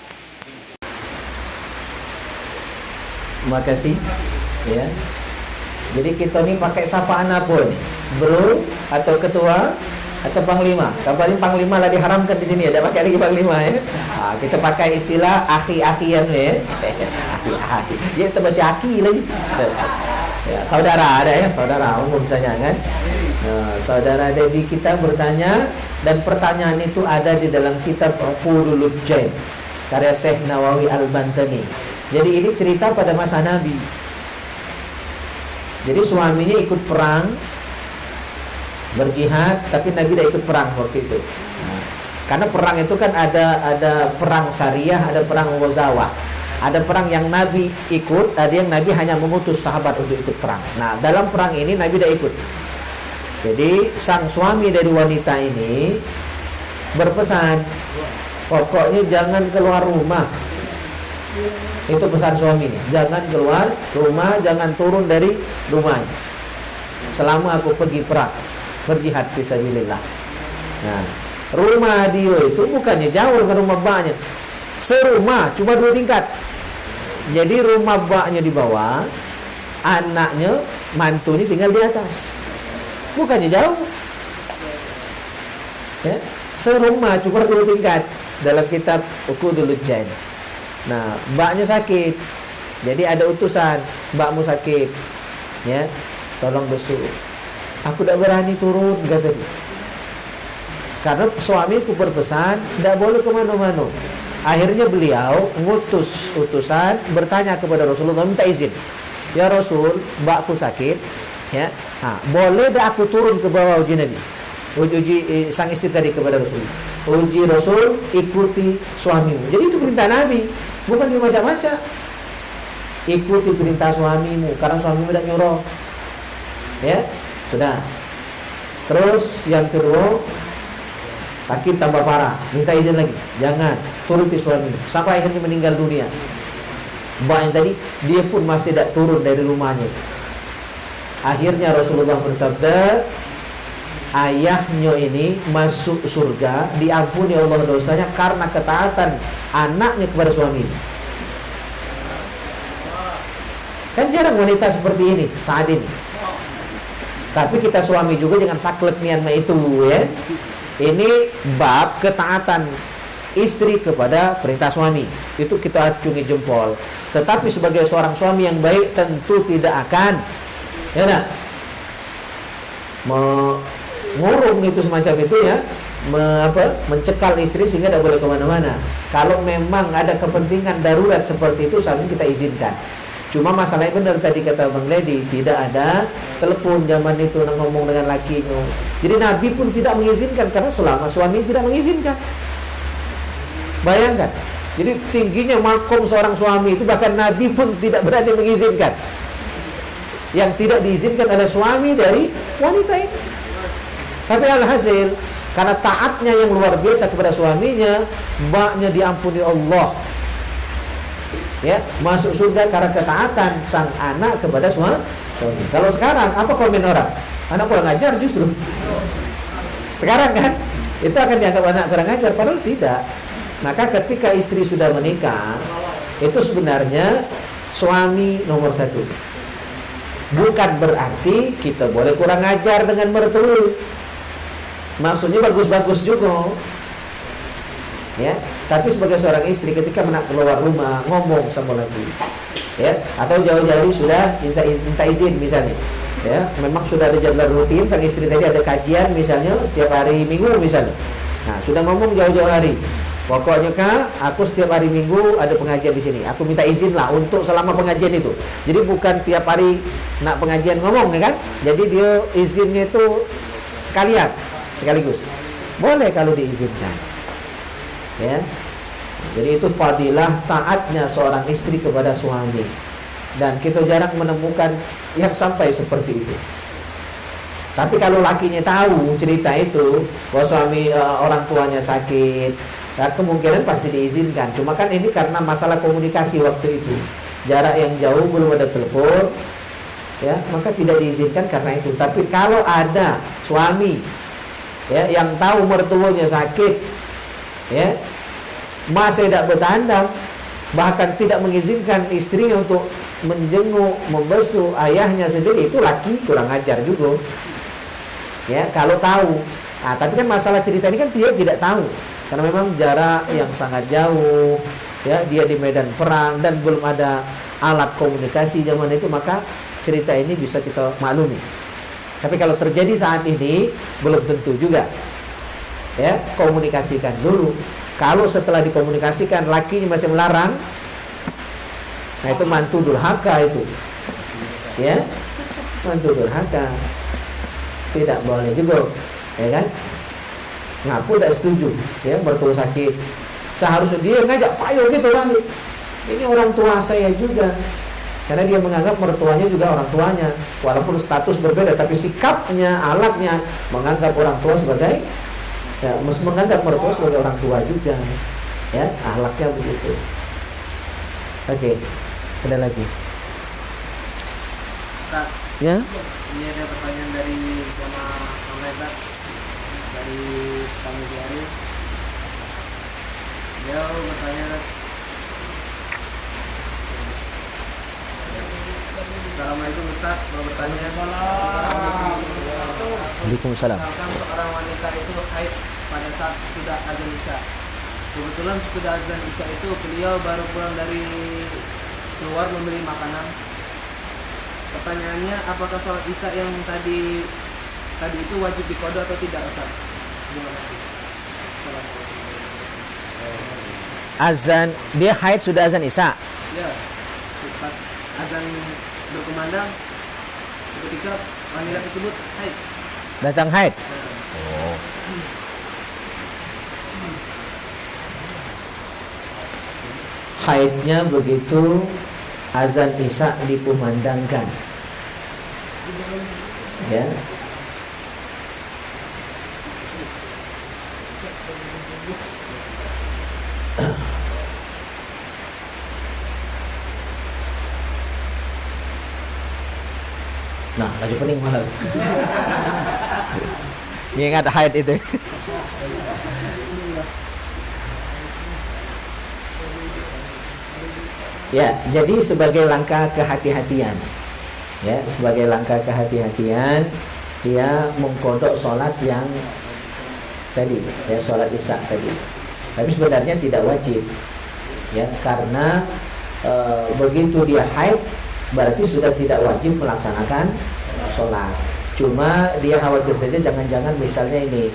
Speaker 1: Terima kasih. Ya. Jadi kita ini pakai sapaan apa nih? Bro atau ketua atau panglima? Kabarnya panglima lah diharamkan di sini, ada pakai lagi panglima ya. Kita pakai istilah akhi-akhian ya. Akhi-akhi. Dia kita baca akhi lagi. Ya, saudara ada ya, saudara umum saja kan. Saudara Dedi kita bertanya, dan pertanyaan itu ada di dalam kitab Uqudul Jain karya Syekh Nawawi Al-Bantani. Jadi ini cerita pada masa Nabi. Jadi suaminya ikut perang, berjihad, tapi Nabi tidak ikut perang waktu itu. Karena perang itu kan ada perang syariah, ada perang ghazawah. Ada perang yang Nabi ikut, ada yang Nabi hanya mengutus sahabat untuk ikut perang. Nah, dalam perang ini Nabi tidak ikut. Jadi sang suami dari wanita ini berpesan, pokoknya jangan keluar rumah. Itu pesan suaminya, jangan keluar rumah, jangan turun dari rumahnya selama aku pergi perang, berjihad fisabilillah. Nah, rumah dia itu bukannya jauh ke rumah mbaknya, serumah, cuma 2 tingkat. Jadi rumah mbaknya di bawah, anaknya, mantunya tinggal di atas, bukannya jauh ya, serumah cuma 2 tingkat dalam kitab Uqudul Jain. Nah, mbaknya sakit, jadi ada utusan, mbakmu sakit ya, tolong besuk. Aku tidak berani turun, kata dia, karena suamiku berpesan tidak boleh kemana-mana. Akhirnya beliau ngutus utusan, bertanya kepada Rasulullah, minta izin, ya Rasul, mbakku sakit ya, boleh dah aku turun ke bawah uji Nabi, uji sang istri tadi kepada Rasul, uji Rasul, ikuti suamimu. Jadi itu perintah Nabi, bukan dibaca-baca. Ikuti perintah suamimu, karena suamimu tidak nyuruh ya, sudah. Terus yang kedua, sakit tambah parah, minta izin lagi, jangan, turuti suamimu sampai akhirnya meninggal dunia. Mbak yang tadi, dia pun masih tidak turun dari rumahnya. Akhirnya Rasulullah bersabda, ayahnya ini masuk surga, diampuni Allah dosanya karena ketaatan anaknya kepada suami. Kan jarang wanita seperti ini saat ini. Tapi kita suami juga jangan saklek niat itu ya. Ini bab ketaatan istri kepada perintah suami, itu kita acungi jempol. Tetapi sebagai seorang suami yang baik tentu tidak akan ya nah, mengurung itu semacam itu ya, mencekal istri sehingga tidak boleh kemana-mana. Kalau memang ada kepentingan darurat seperti itu, seharusnya kita izinkan. Cuma masalahnya benar tadi kata Bang Ledi, tidak ada telepon zaman itu ngomong dengan lakinya. Jadi Nabi pun tidak mengizinkan, karena selama suami tidak mengizinkan. Bayangkan, jadi tingginya makom seorang suami itu, bahkan Nabi pun tidak berani mengizinkan. Yang tidak diizinkan adalah suami dari wanita ini. Tapi alhasil, karena taatnya yang luar biasa kepada suaminya, mbaknya diampuni Allah ya, masuk surga karena ketaatan sang anak kepada suami. Kalau sekarang apa komen orang? Anak kurang ajar justru. Sekarang kan itu akan dianggap anak kurang ajar, padahal tidak. Maka ketika istri sudah menikah, itu sebenarnya suami nomor 1. Bukan berarti kita boleh kurang ajar dengan mertua. Maksudnya bagus-bagus juga ya, tapi sebagai seorang istri ketika keluar rumah ngomong sama laki ya, atau jauh-jauh sudah minta izin misalnya ya, memang sudah ada jadwal rutin, sang istri tadi ada kajian misalnya setiap hari Minggu misalnya, nah sudah ngomong jauh-jauh hari, Pokoknya Kak, aku setiap hari Minggu ada pengajian di sini. Aku minta izin lah untuk selama pengajian itu. Jadi bukan tiap hari nak pengajian ngomong ya kan? Jadi dia izinnya itu sekaligus. Boleh kalau diizinkan. Ya. Jadi itu fadilah taatnya seorang istri kepada suami. Dan kita jarang menemukan yang sampai seperti itu. Tapi kalau lakinya tahu cerita itu bahwa suami orang tuanya sakit, ya kemungkinan pasti diizinkan. Cuma kan ini karena masalah komunikasi waktu itu, jarak yang jauh, belum ada telepon, ya maka tidak diizinkan karena itu. Tapi kalau ada suami ya yang tahu mertuanya sakit, ya masih tidak bertandang, bahkan tidak mengizinkan istrinya untuk menjenguk, membesuk ayahnya sendiri, itu laki kurang ajar juga. Ya, kalau tahu. Nah, tapi kan masalah cerita ini kan dia tidak tahu. Karena memang jarak yang sangat jauh, ya, dia di medan perang dan belum ada alat komunikasi zaman itu, maka cerita ini bisa kita maklumi. Tapi kalau terjadi saat ini belum tentu juga. Ya, komunikasikan dulu. Kalau setelah dikomunikasikan lakinya masih melarang, nah itu mantu durhaka itu. Ya. Mantu durhaka. Tidak boleh juga, ya kan? Ngaku tidak setuju, ya mertua sakit. Seharusnya dia ngajak payo gitu orang. Ini orang tua saya juga. Karena dia menganggap mertuanya juga orang tuanya, walaupun status berbeda, tapi sikapnya, alatnya menganggap orang tua sebagai, ya, menganggap mertua sebagai orang tua juga, ya, ahlaknya begitu. Oke, ada lagi?
Speaker 2: Pak,
Speaker 1: ya?
Speaker 2: ini ada pertanyaan dari sama online Pak, dari kami Ari. Dia bertanya, Assalamualaikum Ustaz, mau bertanya.
Speaker 1: Waalaikumsalam.
Speaker 2: Misalkan seorang wanita itu haid pada saat sudah azan isya. Kebetulan sudah azan isya itu beliau baru pulang dari keluar membeli makanan. Pertanyaannya, apakah sholat isya yang tadi itu wajib diqada atau tidak, Ustaz? Terima kasih.
Speaker 1: Azan, dia haid sudah azan isya.
Speaker 2: Ya, pas azan berkumandang, seketika wanita tersebut haid.
Speaker 1: Datang haid. Haidnya begitu azan isya dikumandangkan, ya. Nah, lagi pening malah. Dia ingat haid itu. Ya, jadi sebagai langkah kehati-hatian, ya, sebagai langkah kehati-hatian, dia mengkodok sholat yang tadi, ya, sholat isya tadi. Tapi sebenarnya tidak wajib, ya, karena begitu dia haid, berarti sudah tidak wajib melaksanakan sholat. Cuma dia khawatir saja, jangan-jangan misalnya ini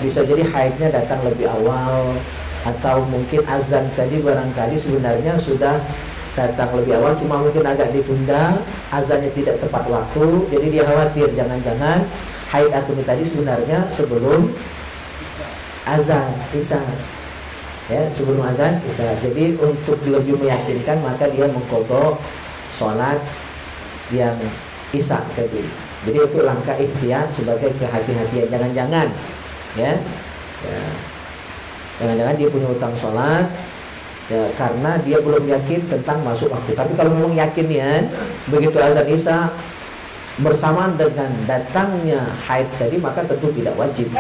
Speaker 1: bisa jadi haidnya datang lebih awal, atau mungkin azan tadi barangkali sebenarnya sudah datang lebih awal, cuma mungkin agak ditunda, azannya tidak tepat waktu. Jadi dia khawatir jangan-jangan haid aku tadi sebenarnya sebelum azan isya, ya, sebelum azan isya. Jadi untuk lebih meyakinkan maka dia mengqadha sholat yang isya tadi. Jadi itu langkah ikhtiar sebagai kehati-hatian. Jangan-jangan, ya, jangan-jangan dia punya utang sholat, ya, karena dia belum yakin tentang masuk waktu. Tapi kalau memang yakin, ya, begitu azan isya bersamaan dengan datangnya haid tadi, maka tentu tidak wajib.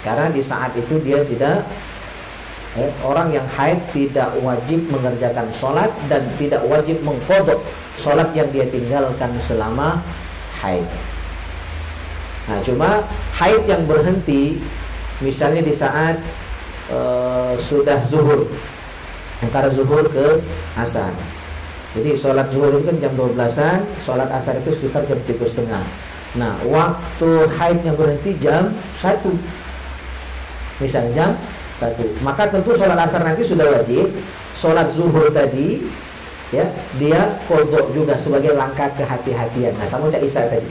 Speaker 1: Karena di saat itu dia tidak, orang yang haid tidak wajib mengerjakan sholat dan tidak wajib mengqadha sholat yang dia tinggalkan selama haid. Nah, cuma haid yang berhenti misalnya di saat sudah zuhur, antara zuhur ke asar. Jadi sholat zuhur itu kan jam 12-an, sholat asar itu sekitar jam 3:30. Nah, waktu haid yang berhenti jam 1, misalnya jam Satu. Maka tentu sholat asar nanti sudah wajib. Sholat zuhur tadi, ya, dia qadha juga sebagai langkah kehati-hatian. Nah, sama Cak Isa tadi.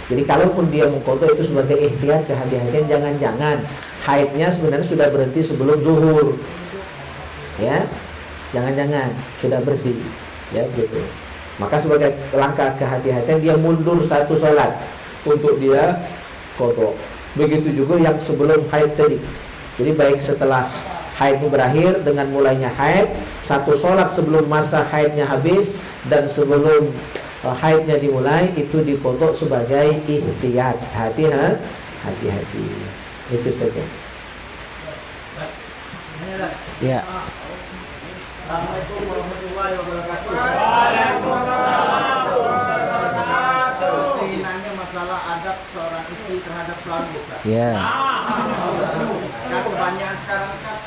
Speaker 1: Jadi kalaupun dia mengqadha itu sebagai ihtiyat, kehati-hatian, jangan-jangan haidnya sebenarnya sudah berhenti sebelum zuhur. Ya. Jangan-jangan sudah bersih. Ya, gitu. Maka sebagai langkah kehati-hatian dia mundur satu sholat untuk dia qadha. Begitu juga yang sebelum haid tadi. Jadi baik setelah haid itu berakhir dengan mulainya haid, satu sholat sebelum masa haidnya habis dan sebelum haidnya dimulai itu diqadha sebagai ihtiyat. Hati-hati. Itu saja. Ya.
Speaker 3: Assalamualaikum warahmatullahi wabarakatuh.
Speaker 2: Waalaikumsalam
Speaker 3: wabarakatuh. Ini nanya masalah adab seorang istri terhadap suami, Ustaz.
Speaker 1: Ya.
Speaker 3: Kan kebanyakan sekarang kan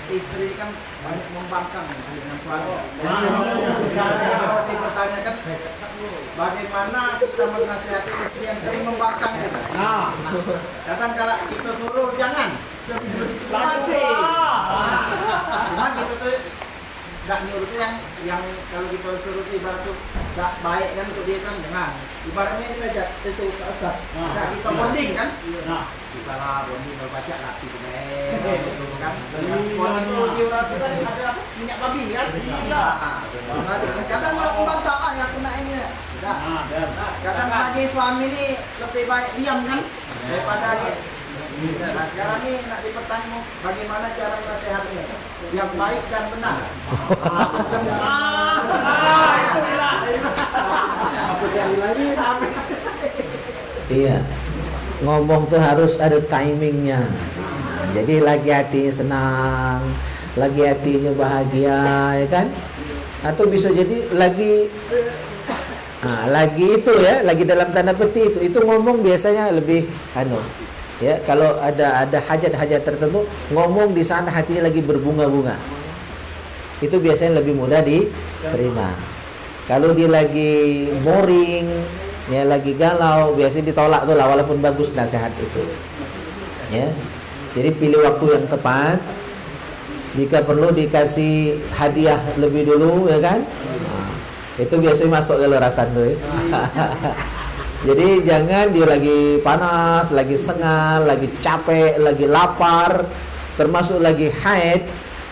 Speaker 3: istri kan banyak membangkang dengan suami. Sekarang kalau dipertanyakan bagaimana kita menasihati istri yang sering membangkang kita. Kadang kalau kita suruh jangan. Masih. Cuma gitu tuh nggak nyuruh tuh yang kalau kita suruh tuh ibarat tuh nggak baik kan untuk dia kan jangan. Ibaratnya ini aja itu Ustaz. Nah, kita bonding kan. Kita lah bonding berbaca lah gitu kan. Kalau itu diurat itu kan ada minyak babi kan. Kadang malah membantah yang kena ini. Kadang bagi suami ini lebih baik diam kan daripada nah sekarang ini nak dipertanyaan bagaimana cara nasihatnya yang baik dan benar.
Speaker 1: Iya. Ngomong tuh harus ada timingnya. Jadi lagi hatinya senang, lagi hatinya bahagia, ya kan? Atau bisa jadi lagi itu ya, lagi dalam tanda petik itu ngomong biasanya lebih ya, kalau ada hajat-hajat tertentu ngomong di sana hatinya lagi berbunga-bunga. Itu biasanya lebih mudah diterima. Kalau dia lagi boring, ya lagi galau, biasanya ditolak tuh lah walaupun bagus nasihat itu. Ya. Jadi pilih waktu yang tepat. Jika perlu dikasih hadiah lebih dulu, ya kan? Itu biasanya masuk kalau rasan tuh. Ya. Jadi jangan dia lagi panas, lagi sengal, lagi capek, lagi lapar, termasuk lagi haid,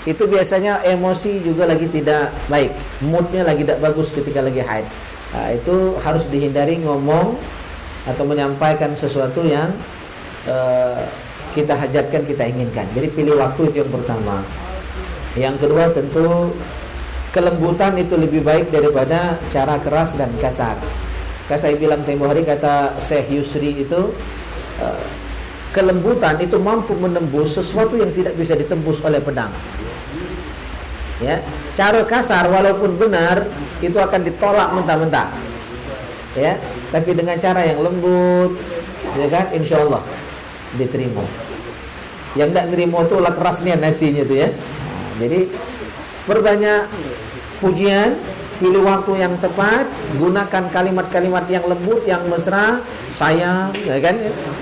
Speaker 1: itu biasanya emosi juga lagi tidak baik, moodnya lagi tidak bagus ketika lagi haid. Nah, itu harus dihindari ngomong atau menyampaikan sesuatu yang kita hajatkan, kita inginkan. Jadi pilih waktu itu yang pertama. Yang kedua tentu kelembutan itu lebih baik daripada cara keras dan kasar. Saya bilang tempoh hari kata Syekh Yusri itu kelembutan itu mampu menembus sesuatu yang tidak bisa ditembus oleh pedang. Ya, cara kasar walaupun benar itu akan ditolak mentah-mentah. Ya, tapi dengan cara yang lembut, ya kan, insya Allah diterima. Yang tidak nerima itu lah kerasnya hatinya itu ya. Nah, jadi perbanyak pujian, pilih waktu yang tepat, gunakan kalimat-kalimat yang lembut, yang mesra, sayang, ya kan?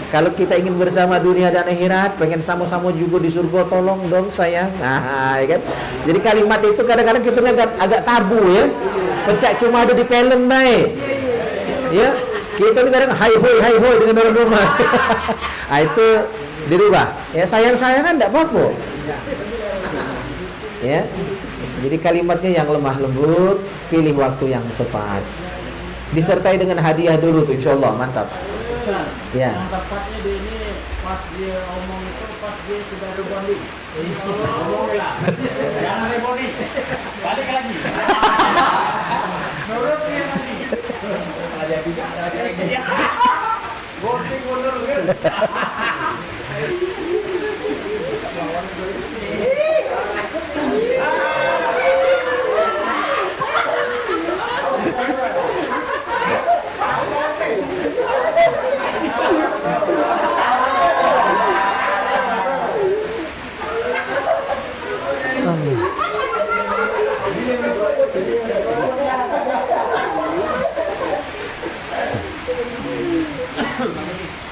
Speaker 1: Kalau kita ingin bersama dunia dan akhirat, pengen sama-sama juga di surga, tolong dong sayang. Nah, ya kan? Jadi kalimat itu kadang-kadang kita agak tabu ya. Pencak cuma ada di film baik. Ya, kita ini kadang hai hoi dengan orang rumah. Nah, itu dirubah. Ya sayang-sayangan enggak apa-apa. Ya. Jadi kalimatnya yang lemah lembut, pilih waktu yang tepat. Disertai dengan hadiah dulu tuh insyaallah, mantap. Ya.
Speaker 3: Yang tepatnya di ini pas dia omong itu pas dia sudah rebonding. Ngomong lah. Jangan rebonding. Balik lagi. Nurut dia lagi. Ada tidak ada lagi. Bonding mundur kan.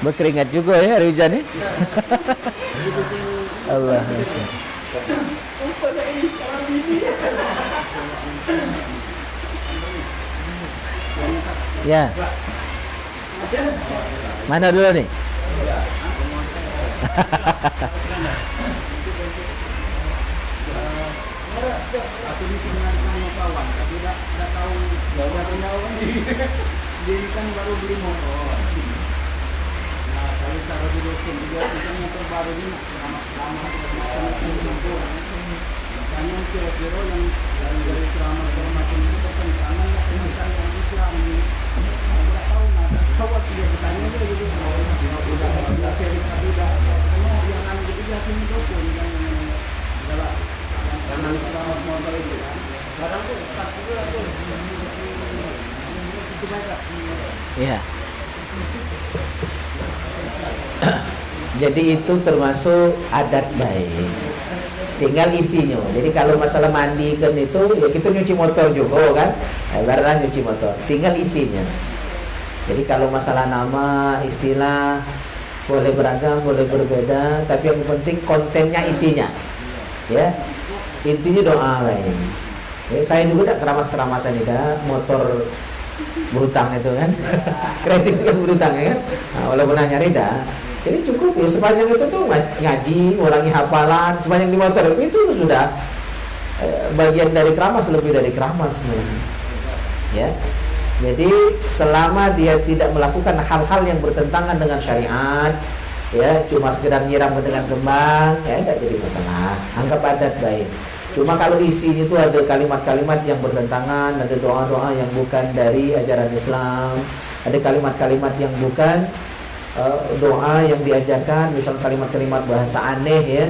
Speaker 1: Berkeringat juga ya hari hujan ya. Allah. Ya. Mana dulu nih?
Speaker 3: Aku di sini sama kawan, tapi tidak tahu jauh dia kan baru beli motor. Nah, kalau taruh di dosen juga itu motor baru ini lama makanya kira-kira yang dari ceramah macam itu pertentangan dengan yang Islam ini. Tidak tahu, tahu dia bertanya dia gitu. Udah sering tidak. Yang anu itu jadi dosen yang adalah karena ceramah motor itu kan. Barang tuh start juga tuh. Itu banyak.
Speaker 1: Iya. Jadi itu termasuk adat baik. Tinggal isinya. Jadi kalau masalah mandi kan itu ya kita nyuci motor juga kan. Ibaratnya nyuci motor. Tinggal isinya. Jadi kalau masalah nama, istilah boleh beragam, boleh berbeda, tapi yang penting kontennya isinya. Ya. Intinya doa lain. Ya, saya juga tidak keramas-keramasan tidak motor berutang itu kan. Kredit kan berutang ya kan. Nah, walaupun hanya reda. Jadi cukup ya sepanjang itu tuh ngaji, ulangi hafalan, sepanjang di motor itu sudah bagian dari keramas, lebih dari keramas ya. Jadi selama dia tidak melakukan hal-hal yang bertentangan dengan syariat, ya cuma sekedar nyiram dengan kembang, ya tidak jadi masalah. Anggap adat baik. Cuma kalau isinya itu ada kalimat-kalimat yang bertentangan, ada doa-doa yang bukan dari ajaran Islam, ada kalimat-kalimat yang bukan doa yang diajarkan, misal kalimat-kalimat bahasa aneh ya,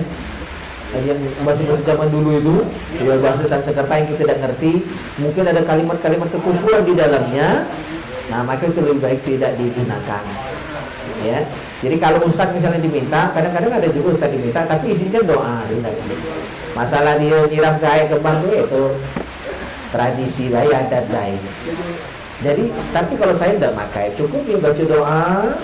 Speaker 1: yang bahasa zaman dulu itu, ya bahasa Sanskerta yang kita tidak ngerti, mungkin ada kalimat-kalimat kekufuran di dalamnya. Nah maka itu lebih baik tidak digunakan. Ya, jadi kalau ustadz misalnya diminta, kadang-kadang ada juga ustadz diminta, tapi isinya doa. Masalah dia nyiram ke air kembang itu tradisi baik, adat baik. Jadi, tapi kalau saya tidak pakai, cukup dia baca doa.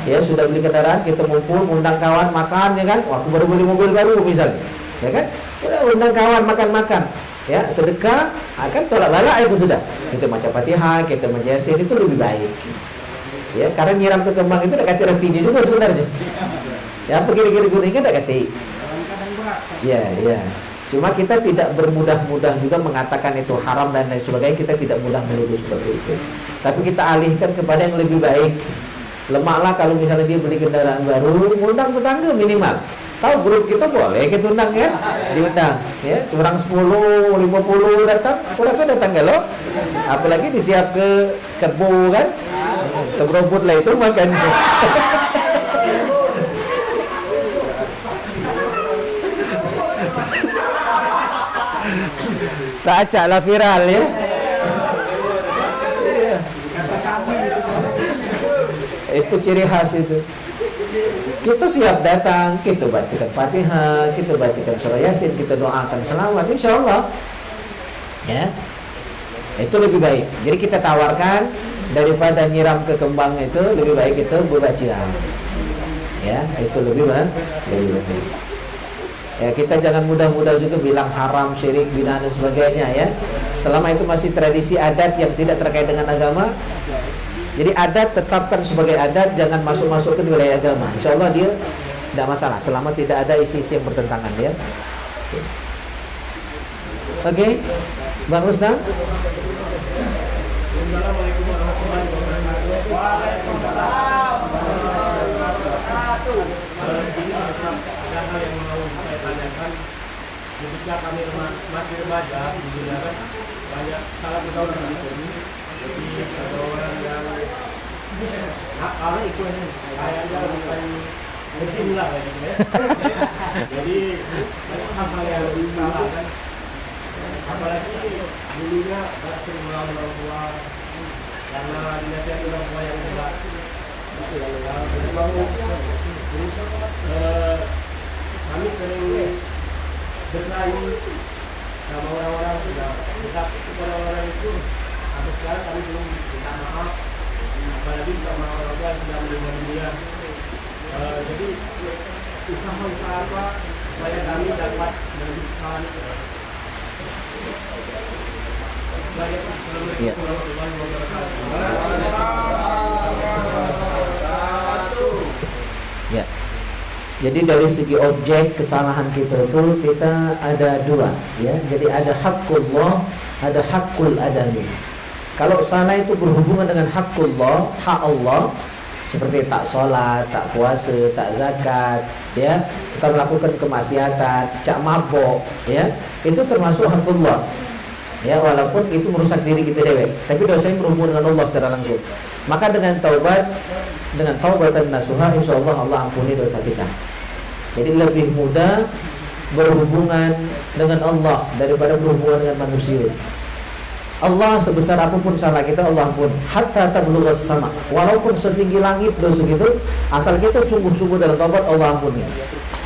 Speaker 1: Ya sudah beli kendaraan, kita ngumpul, undang kawan makan, ya kan? Waktu baru beli mobil baru misalnya, ya kan? Udah undang kawan makan-makan, ya sedekah, akan tolak balak itu sudah. Kita baca Fatihah, kita baca Yasin itu lebih baik. Ya, karena nyiram ke kembang itu tak kata retinya juga sebenarnya. Ya, kira-kira gunanya tak kata. Ya, ya. Cuma kita tidak bermudah-mudah juga mengatakan itu haram dan lain sebagainya. Kita tidak mudah menuduh seperti itu. Tapi kita alihkan kepada yang lebih baik. Lemaklah kalau misalnya dia beli kendaraan baru, undang tetangga minimal. Tahu grup kita boleh kita undang ya, diundang ya, curang 10, 50 datang, kurang sudah datang lo. Apalagi disiap ke kebo kan, keberumput lah itu makan. Tak acak lah viral ya. Itu ciri khas itu. Kita siap datang, kita bacakan Fatihah, kita bacakan surah Yasin, kita doakan selamat, insya Allah. Ya, itu lebih baik. Jadi kita tawarkan daripada nyiram ke kembang itu, lebih baik itu berbaca. Ya, itu lebih baik. Ya, kita jangan mudah-mudah juga bilang haram, syirik, bidah dan sebagainya ya. Selama itu masih tradisi adat yang tidak terkait dengan agama. Jadi adat tetapkan sebagai adat, jangan masuk-masuk ke wilayah agama. Insya Allah dia tidak masalah, selama tidak ada isi-isi yang bertentangan ya. Oke, Bang Rustam.
Speaker 3: Assalamualaikum warahmatullahi wabarakatuh. Waalaikumsalam warahmatullahi wabarakatuh. Ini ada hal yang mau saya tanyakan. Ketika kami masih remaja, kan banyak salah pergaulan itu. Jadi ada orang yang kalau ikutnya kayaknya bukan mungkin lah gitu ya. Jadi hal-hal yang lebih salah kan. Apalagi dulunya gak sering melawan orang tua karena dinasihati orang tua yang tidak terus kami sering berkelahi sama orang-orang tidak kepada orang itu. Sampai sekarang kami belum minta maaf, apalagi sama orang tua yang sudah meninggal dunia. Jadi usaha apa supaya kami dapat menebus kesalahan itu.
Speaker 1: Ya. Ya. Jadi dari segi objek kesalahan kita itu kita ada dua, ya. Jadi ada haqqullah, ada haqqul adami. Kalau salah itu berhubungan dengan haqqullah, hak Allah, seperti tak sholat, tak puasa, tak zakat, ya, kita melakukan kemaksiatan, cak mabok, ya, itu termasuk haqqullah. Ya, walaupun itu merusak diri kita dewek, tapi dosanya berhubungan dengan Allah secara langsung. Maka dengan taubat, dengan taubatan nasuha, insyaallah Allah ampuni dosa kita. Jadi lebih mudah berhubungan dengan Allah daripada berhubungan dengan manusia. Allah sebesar apapun salah kita, Allah ampun. Hatta tablughas sama. Walaupun setinggi langit dosa gitu, asal kita sungguh-sungguh dalam taubat, Allah ampuni.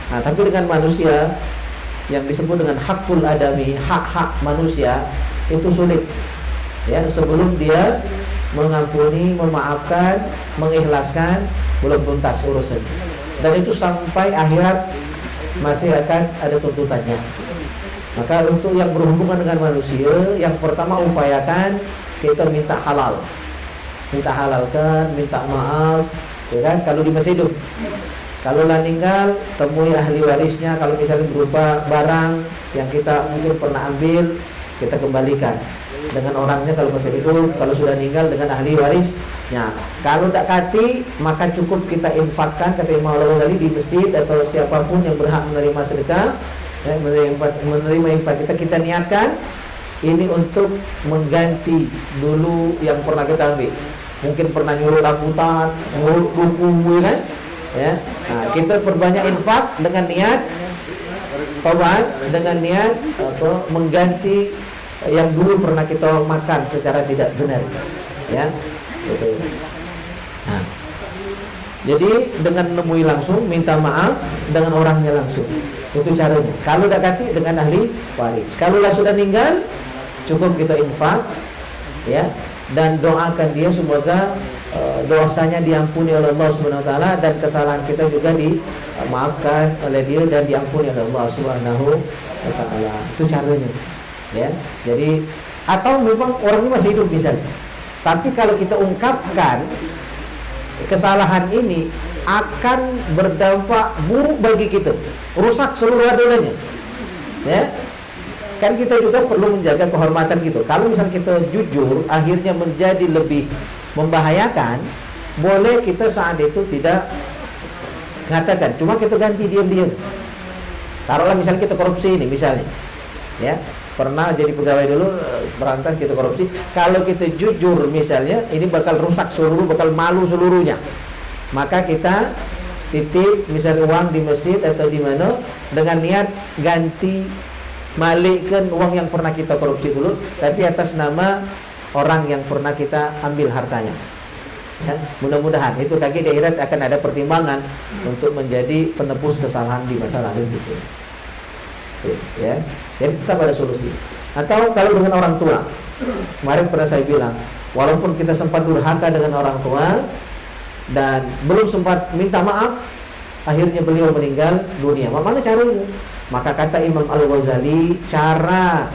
Speaker 1: Nah, tapi dengan manusia yang disebut dengan hakul adami, hak-hak manusia, itu sulit. Ya, sebelum dia mengampuni, memaafkan, mengikhlaskan, belum tuntas urusan. Dan itu sampai akhirat masih akan ada tuntutannya. Maka untuk yang berhubungan dengan manusia, yang pertama upayakan kita minta halal, minta halalkan, minta maaf, ya kan? Kalau di masih hidup, kalau lah meninggal, temui ahli warisnya. Kalau misalnya berupa barang yang kita mungkin pernah ambil, kita kembalikan dengan orangnya kalau masih hidup. Kalau sudah meninggal, dengan ahli warisnya. Kalau tak kati, maka cukup kita infakkan, kata Imam Al-Ghazali, di masjid atau siapapun yang berhak menerima sedekah, ya, menerima infak kita niatkan ini untuk mengganti dulu yang pernah kita ambil. Mungkin pernah nyuruh rambutan, nyuruh buku, kan? Ya, nah, kita perbanyak infak dengan niat taubat, dengan niat atau mengganti yang dulu pernah kita makan secara tidak benar, ya. Gitu. Nah, jadi dengan nemui langsung, minta maaf dengan orangnya langsung. Itu caranya. Kalau dah kati dengan ahli waris. Kalau lah sudah meninggal, cukup kita infak, ya, dan doakan dia semoga dosanya diampuni oleh Allah Subhanahu wa taala dan kesalahan kita juga dimaafkan oleh dia dan diampuni oleh Allah Subhanahu wa taala. Itu caranya. Ya. Jadi atau memang orang ini masih hidup misalnya. Tapi kalau kita ungkapkan kesalahan ini akan berdampak buruk bagi kita, rusak seluruh adonannya, ya. Kan kita juga perlu menjaga kehormatan gitu. Kalau misal kita jujur, akhirnya menjadi lebih membahayakan, boleh kita saat itu tidak mengatakan, cuma kita ganti diam-diam. Taruhlah misal kita korupsi ini misalnya, ya, pernah jadi pegawai dulu, berantas kita korupsi. Kalau kita jujur misalnya, ini bakal rusak seluruh, bakal malu seluruhnya. Maka kita titip misalnya uang di masjid atau di mana dengan niat ganti malikkan uang yang pernah kita korupsi dulu, tapi atas nama orang yang pernah kita ambil hartanya. Ya, mudah-mudahan itu kaki di akhirat akan ada pertimbangan untuk menjadi penebus kesalahan di masa lalu gitu. Ya, jadi tetap ada solusi. Atau kalau dengan orang tua, kemarin pernah saya bilang, walaupun kita sempat durhaka dengan orang tua dan belum sempat minta maaf, akhirnya beliau meninggal dunia. Mana caranya? Maka kata Imam Al-Ghazali, cara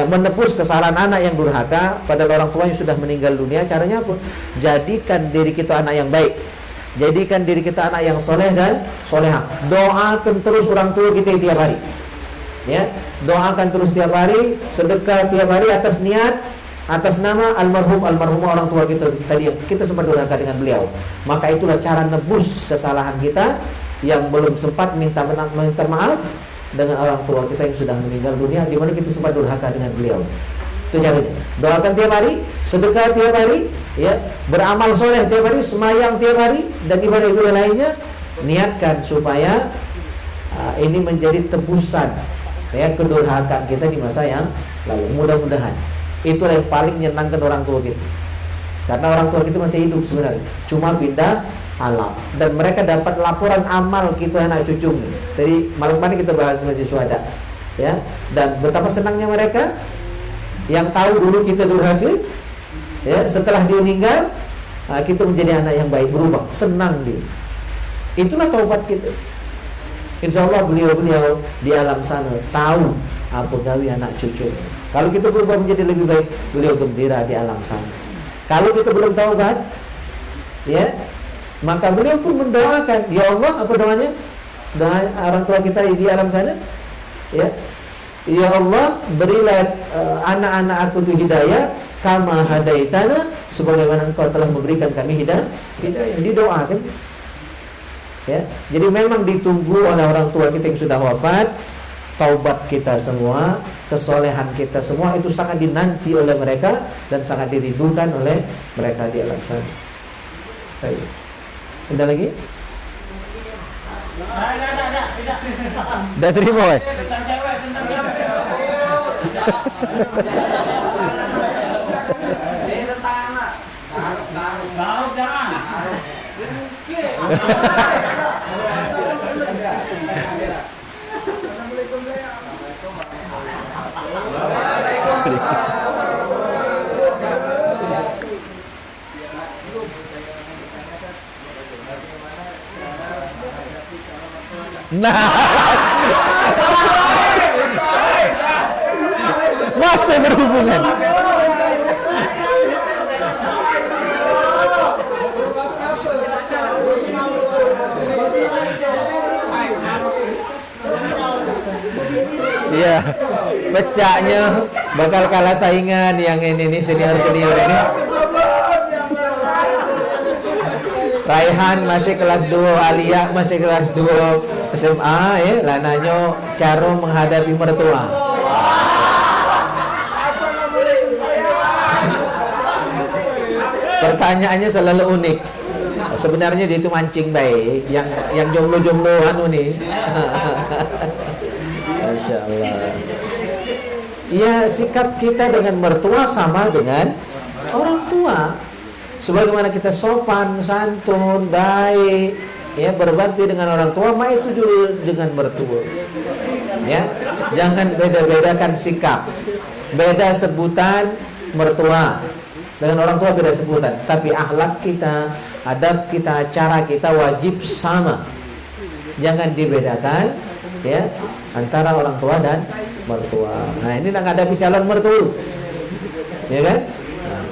Speaker 1: menebus kesalahan anak yang durhaka pada orang tua yang sudah meninggal dunia, caranya apa? Jadikan diri kita anak yang baik, jadikan diri kita anak yang soleh dan solehah. Doakan terus orang tua kita tiap hari, ya, doakan terus tiap hari, sedekah tiap hari atas niat, atas nama almarhumah orang tua kita tadi yang kita sempat durhaka dengan beliau. Maka itulah cara nebus kesalahan kita yang belum sempat minta maaf dengan orang tua kita yang sudah meninggal dunia, di mana kita sempat durhaka dengan beliau. Itu caranya. Doakan tiap hari, sedekah tiap hari, ya, beramal soleh tiap hari, semayang tiap hari, dan ibadah-ibadah lainnya. Niatkan supaya ini menjadi tebusan, ya, kedurhakaan kita di masa yang lalu. Mudah-mudahan itulah yang paling menyenangkan orang tua kita, karena orang tua kita masih hidup sebenarnya, cuma pindah alam, dan mereka dapat laporan amal kita anak cucu. Jadi malam ini kita bahas masih syuhada, ya, dan betapa senangnya mereka yang tahu dulu kita durhaka, ya, setelah dia meninggal kita menjadi anak yang baik, berubah, senang dia. Itulah taubat kita. Insya Allah beliau-beliau di alam sana tahu apa gawe anak cucu. Kalau kita berubah menjadi lebih baik, beliau gembira di alam sana. Kalau kita belum taubat, ya, maka beliau pun mendoakan, ya Allah, apa doanya? Doa orang tua kita di alam sana, ya, ya Allah, berilah anak-anak aku tu hidayah, kama hadaitana, sebagaimana Engkau telah memberikan kami hidayah. Didoakan. Ya, jadi memang ditunggu oleh orang tua kita yang sudah wafat. Taubat kita semua, kesolehan kita semua itu sangat dinanti oleh mereka dan sangat dirindukan oleh mereka di alam sana. Baik. Ada lagi? Dah terima, weh.
Speaker 2: Tentang cewek. Tentang anak. Taruh jangan.
Speaker 1: Nah, masih berhubungan. Iya, pecahnya bakal kalah saingan yang ini senior-senior ini. Raihan masih kelas 2, Alia masih kelas 2 SMA ya, lananya cara menghadapi mertua. Pertanyaannya selalu unik. Sebenarnya dia itu mancing baik, yang jomblo-jomblo anu nih. Masya Allah. Ya, sikap kita dengan mertua sama dengan orang tua. Sebagaimana kita sopan, santun, baik, ya, berbakti dengan orang tua, maka itu juga dengan mertua. Ya, jangan beda-bedakan sikap. Beda sebutan mertua. Dengan orang tua beda sebutan, tapi akhlak kita, adab kita, cara kita wajib sama. Jangan dibedakan, ya, antara orang tua dan mertua. Nah, ini menghadapi calon mertua, ya kan? Nah,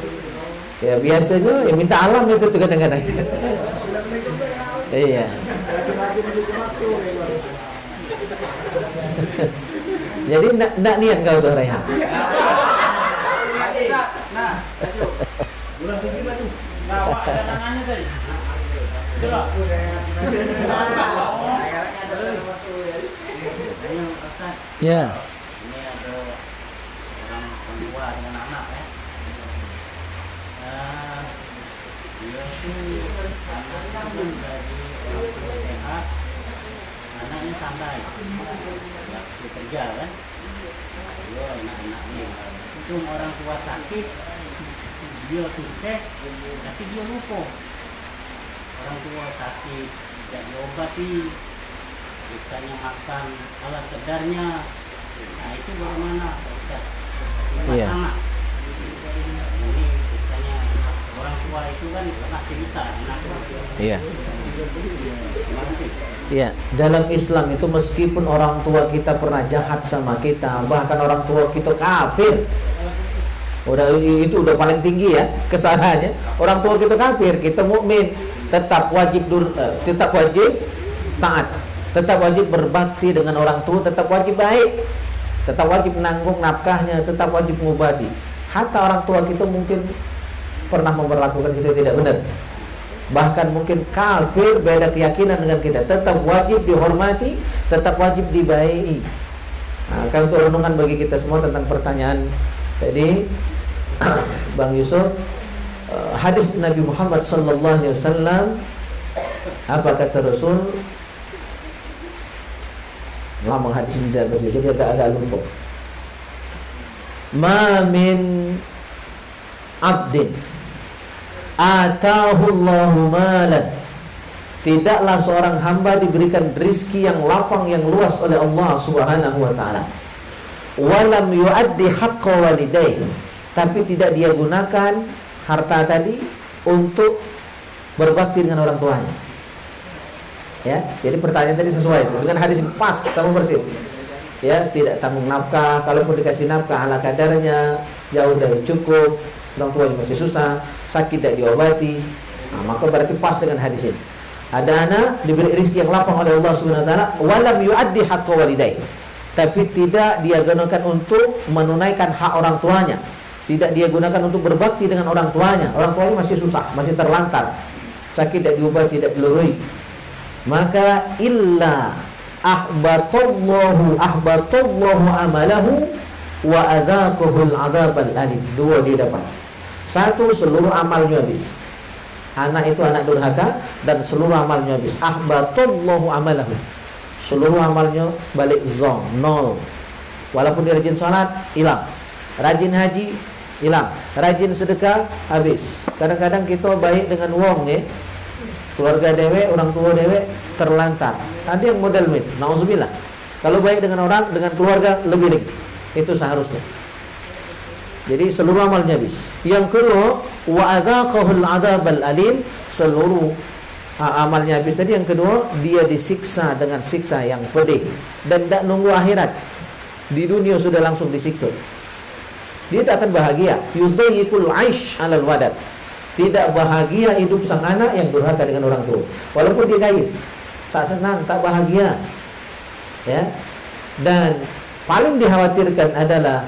Speaker 1: ya biasanya ya minta alam itu tuh kadang-kadang. Iya. Jadi nak niat kau tuh Rehan. Ya.
Speaker 3: Ini ada orang tua dengan anak ya. Dia tuh anaknya menjadi orang tua sehat, anaknya santai, ya bekerja kan. Dia anak-anaknya itu orang tua sakit, dia sukses, tapi dia lupa. Orang tua sakit tidak diobati, bukannya makan ala kadarnya. Nah itu bagaimana Ustaz?
Speaker 1: Iya.
Speaker 3: Anak. Ini bukannya orang tua itu kan pernah cerita anak.
Speaker 1: Iya. Ya, dalam Islam itu meskipun orang tua kita pernah jahat sama kita, bahkan orang tua kita kafir, itu udah paling tinggi ya kesalahannya. Orang tua kita kafir, kita mukmin, tetap wajib taat, tetap wajib berbakti dengan orang tua, tetap wajib baik, tetap wajib menanggung nafkahnya, tetap wajib mengobati. Hatta orang tua kita mungkin pernah memperlakukan kita tidak benar, bahkan mungkin kafir, beda keyakinan dengan kita, tetap wajib dihormati, tetap wajib dibaiki. Nah, kan untuk renungan bagi kita semua tentang pertanyaan tadi Bang Yusuf, hadis Nabi Muhammad sallallahu alaihi wasallam, apa kata Rasul? Lama hadis ini tidak berbeda, jadi agak lupa. Ma min abdin atahu Allahu malan, tidaklah seorang hamba diberikan rizki yang lapang, yang luas oleh Allah Subhanahu wa ta'ala, walam yuaddi haqqa walidayhi, tapi tidak dia gunakan harta tadi untuk berbakti dengan orang tuanya. Ya, jadi pertanyaan tadi sesuai dengan hadis pas sama persis. Ya, tidak tanggung nafkah, kalaupun dikasih nafkah ala kadarnya, jauh dari cukup, orang tuanya masih susah, sakit tidak diobati. Nah, maka berarti pas dengan hadis ini. Ada anak diberi rezeki yang lapang oleh Allah Subhanahu wa taala, walam yuaddi haqqa walidayhi. Tapi tidak dia gunakan untuk menunaikan hak orang tuanya. Tidak dia gunakan untuk berbakti dengan orang tuanya. Orang tuanya masih susah, masih terlantar. Sakit tidak diobati, tidak dilurui. Maka illa ahbatallahu amalahu wa adzaqahul adzabal alim. Dua dia dapat. Satu, seluruh amalnya habis. Anak itu anak durhaka dan seluruh amalnya habis. Ahbatallahu amalahu. Seluruh amalnya balik zong, nol. Walaupun dia rajin sholat, hilang. Rajin haji, hilang. Rajin sedekah, habis. Kadang-kadang kita baik dengan wong ya. Keluarga dewe, orang tua dewe terlantar. Ada yang model mit, nauzubillah. Kalau baik dengan orang, dengan keluarga lebih lagi. Itu seharusnya. Jadi seluruh amalnya habis. Yang kedua, wa adzaqahul adzabal alim, seluruh amalnya habis. Tadi yang kedua, dia disiksa dengan siksa yang pedih dan tidak nunggu akhirat. Di dunia sudah langsung disiksa. Dia tak akan bahagia. Yudayyiqul 'aish 'alal wadad. Tidak bahagia hidup sang anak yang durhaka dengan orang tua. Walaupun dia kaya, tak senang, tak bahagia. Ya. Dan paling dikhawatirkan adalah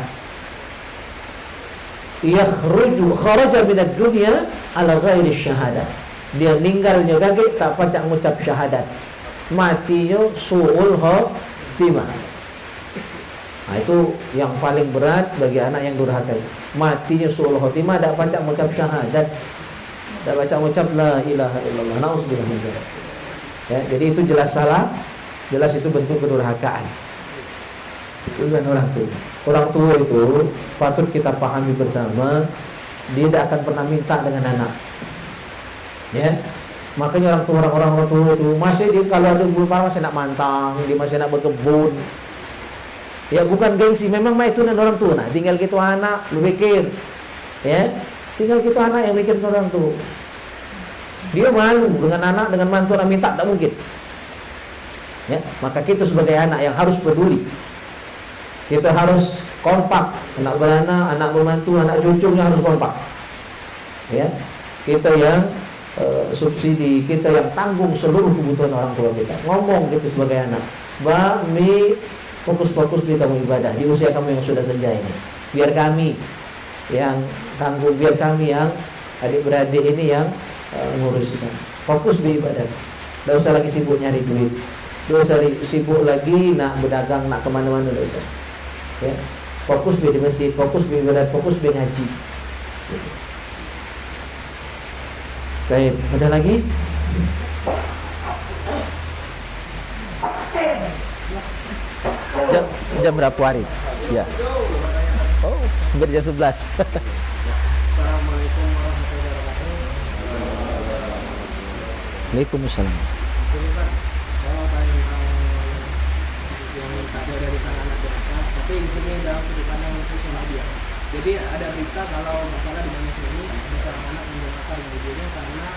Speaker 1: kharaja minad dunya ala ghairi syahadah. Dia meninggalnya kaget tak pacak mengucap syahadat. Matinya su'ul khotimah. Nah, itu yang paling berat bagi anak yang durhaka. Matinya su'ul khotimah, tak pacak mengucap syahadat. Tak baca mengucap la ilaha illallah, nauzubillah min dzalik. Ya, jadi itu jelas salah, jelas itu bentuk kedurhakaan. Itu kan orang tua. Orang tua itu patut kita pahami bersama, dia tidak akan pernah minta dengan anak. Ya. Makanya orang tua itu masih dia kalau ada bulan masih nak mantang, dia masih nak berkebun. Ya bukan gengsi, memang mah itu dan orang tua. Nah, tinggal gitu anak, lu pikir. Ya. Tinggal kita anak yang mikir orang tua. Dia malu dengan anak, dengan mantu nak minta, tak mungkin. Ya, maka kita sebagai anak yang harus peduli. Kita harus kompak, anak beranak, anak bermantu, anak cucunya harus kompak. Ya, kita yang subsidi, kita yang tanggung seluruh kebutuhan orang tua kita. Ngomong gitu sebagai anak, "Ba, mi fokus-fokus di kamu ibadah di usia kamu yang sudah senja ini. Biar kami yang tanggung, biar kami yang adik-beradik ini yang nguruskan. Fokus di ibadah. Tidak usah lagi sibuk nyari duit. Tidak usah sibuk lagi nak berdagang, nak kemana-mana, tidak usah. Ya. Fokus di masjid, fokus di ibadah, fokus di ngaji. Baik, ada lagi? Jam berapa hari? Ya. Oh, hampir jam 11.
Speaker 3: Assalamualaikum warahmatullahi wabarakatuh.
Speaker 1: Waalaikumsalam.
Speaker 3: Sebentar, kalau tanya yang tadi dari anak durhaka, tapi di sini dalam sudut pandang sosial media. Jadi ada berita kalau masalah di Indonesia ini ada seorang anak mendurhaka ibunya karena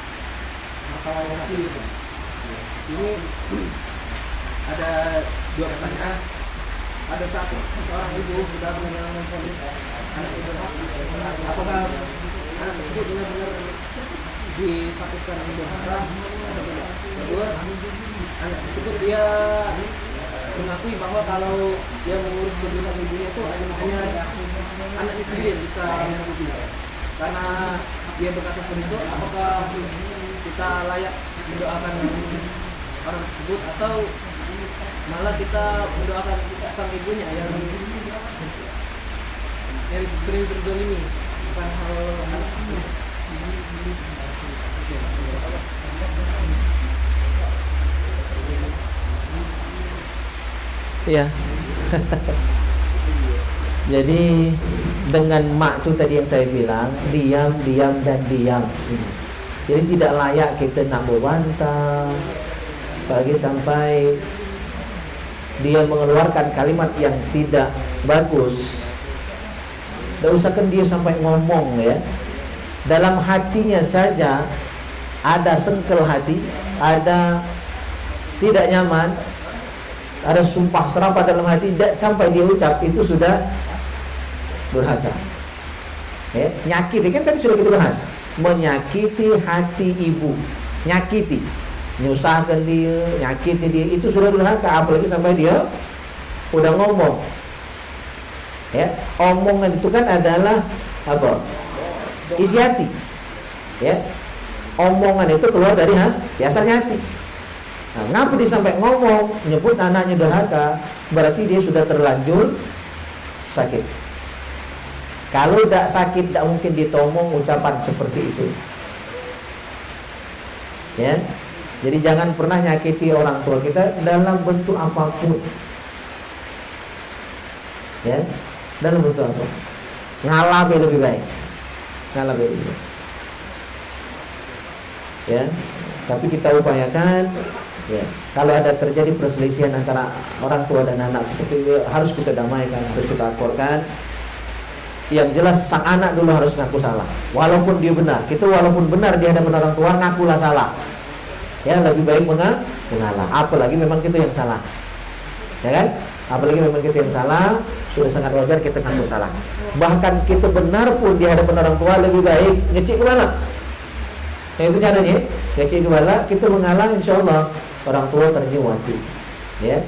Speaker 3: mertuanya sakit. Sini ada dua pertanyaan. Ada seorang ibu sudah menjalani vonis anak ibu, apakah anak tersebut benar-benar distatuskan durhaka atau tidak? Kedua, anak tersebut dia mengakui bahwa kalau dia mengurus kebutuhan ibunya itu hanya anaknya sendiri yang bisa mengikuti. Karena dia berkata seperti itu, apakah kita layak mendoakan orang tersebut atau malah kita mendoakan sang ibunya yang sering terzalimi bukan hal anak.
Speaker 1: Ya. Jadi dengan mak itu tadi yang saya bilang, diam dan diam. Jadi tidak layak kita nak berbantah, apalagi sampai dia mengeluarkan kalimat yang tidak bagus. Tidak usahkan dia sampai ngomong ya. Dalam hatinya saja ada sengkel hati, ada tidak nyaman, ada sumpah serapah dalam hati, tidak sampai dia ucap, itu sudah durhaka. Ya, nyakiti, kan tadi sudah kita bahas, menyakiti hati ibu, nyakiti, nyusahkan dia, nyakiti dia, itu sudah durhaka. Apalagi sampai dia udah ngomong. Ya, omongan itu kan adalah apa? Isi hati. Ya, omongan itu keluar dari asalnya hati. Nah, ngapa dia sampai ngomong, nyebut anaknya durhaka, berarti dia sudah terlanjur sakit. Kalau tidak sakit, tidak mungkin ditomong ucapan seperti itu. Ya, jadi jangan pernah nyakiti orang tua kita dalam bentuk apapun. Ya, dalam bentuk apa? Ngalah lebih baik. Ngalah lebih baik. Ya, tapi kita upayakan. Ya, kalau ada terjadi perselisihan antara orang tua dan anak seperti itu, harus kita damaikan, harus kita akorkan. Yang jelas sang anak dulu harus ngaku salah, walaupun dia benar. Kita walaupun benar di hadapan orang tua, ngakulah salah. Ya, lebih baik mengalah. Apalagi memang kita yang salah, ya kan? Apalagi memang kita yang salah, sudah sangat wajar kita ngaku salah. Bahkan kita benar pun di hadapan orang tua, lebih baik ngecek kepala. Nah, itu caranya, ngecek kepala, kita mengalah, insya Allah orang tua tersenyum hati. Ya,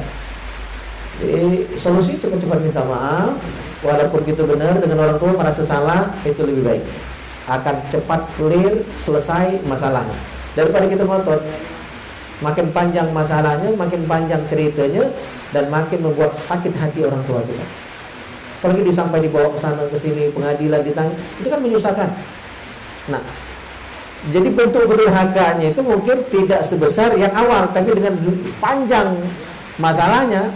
Speaker 1: jadi solusi cepat-cepat minta maaf. Walaupun kita benar dengan orang tua merasa salah, itu lebih baik. Akan cepat clear, selesai masalahnya. Daripada kita ngotot, makin panjang masalahnya, makin panjang ceritanya, dan makin membuat sakit hati orang tua kita. Apalagi sampai dibawa ke sana ke sini, pengadilan ditanya, itu kan menyusahkan. Nah, jadi bentuk kedurhakaannya itu mungkin tidak sebesar yang awal, tapi dengan panjang masalahnya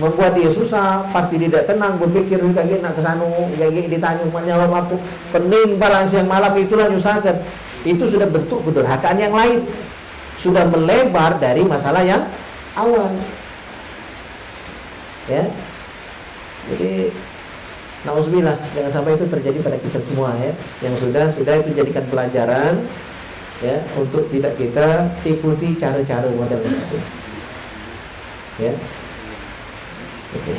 Speaker 1: membuat dia susah, pasti tidak tenang, berpikir kayak nak kesana, kayak ditanya menjawab apa, pening balang siang malam, itulah nyusahkan. Itu sudah bentuk kedurhakaan yang lain, sudah melebar dari masalah yang awal. Ya, jadi nauzubillah, jangan sampai itu terjadi pada kita semua ya. Yang sudah itu jadikan pelajaran ya, untuk tidak kita ikuti cara-cara model itu. Ya. Oke.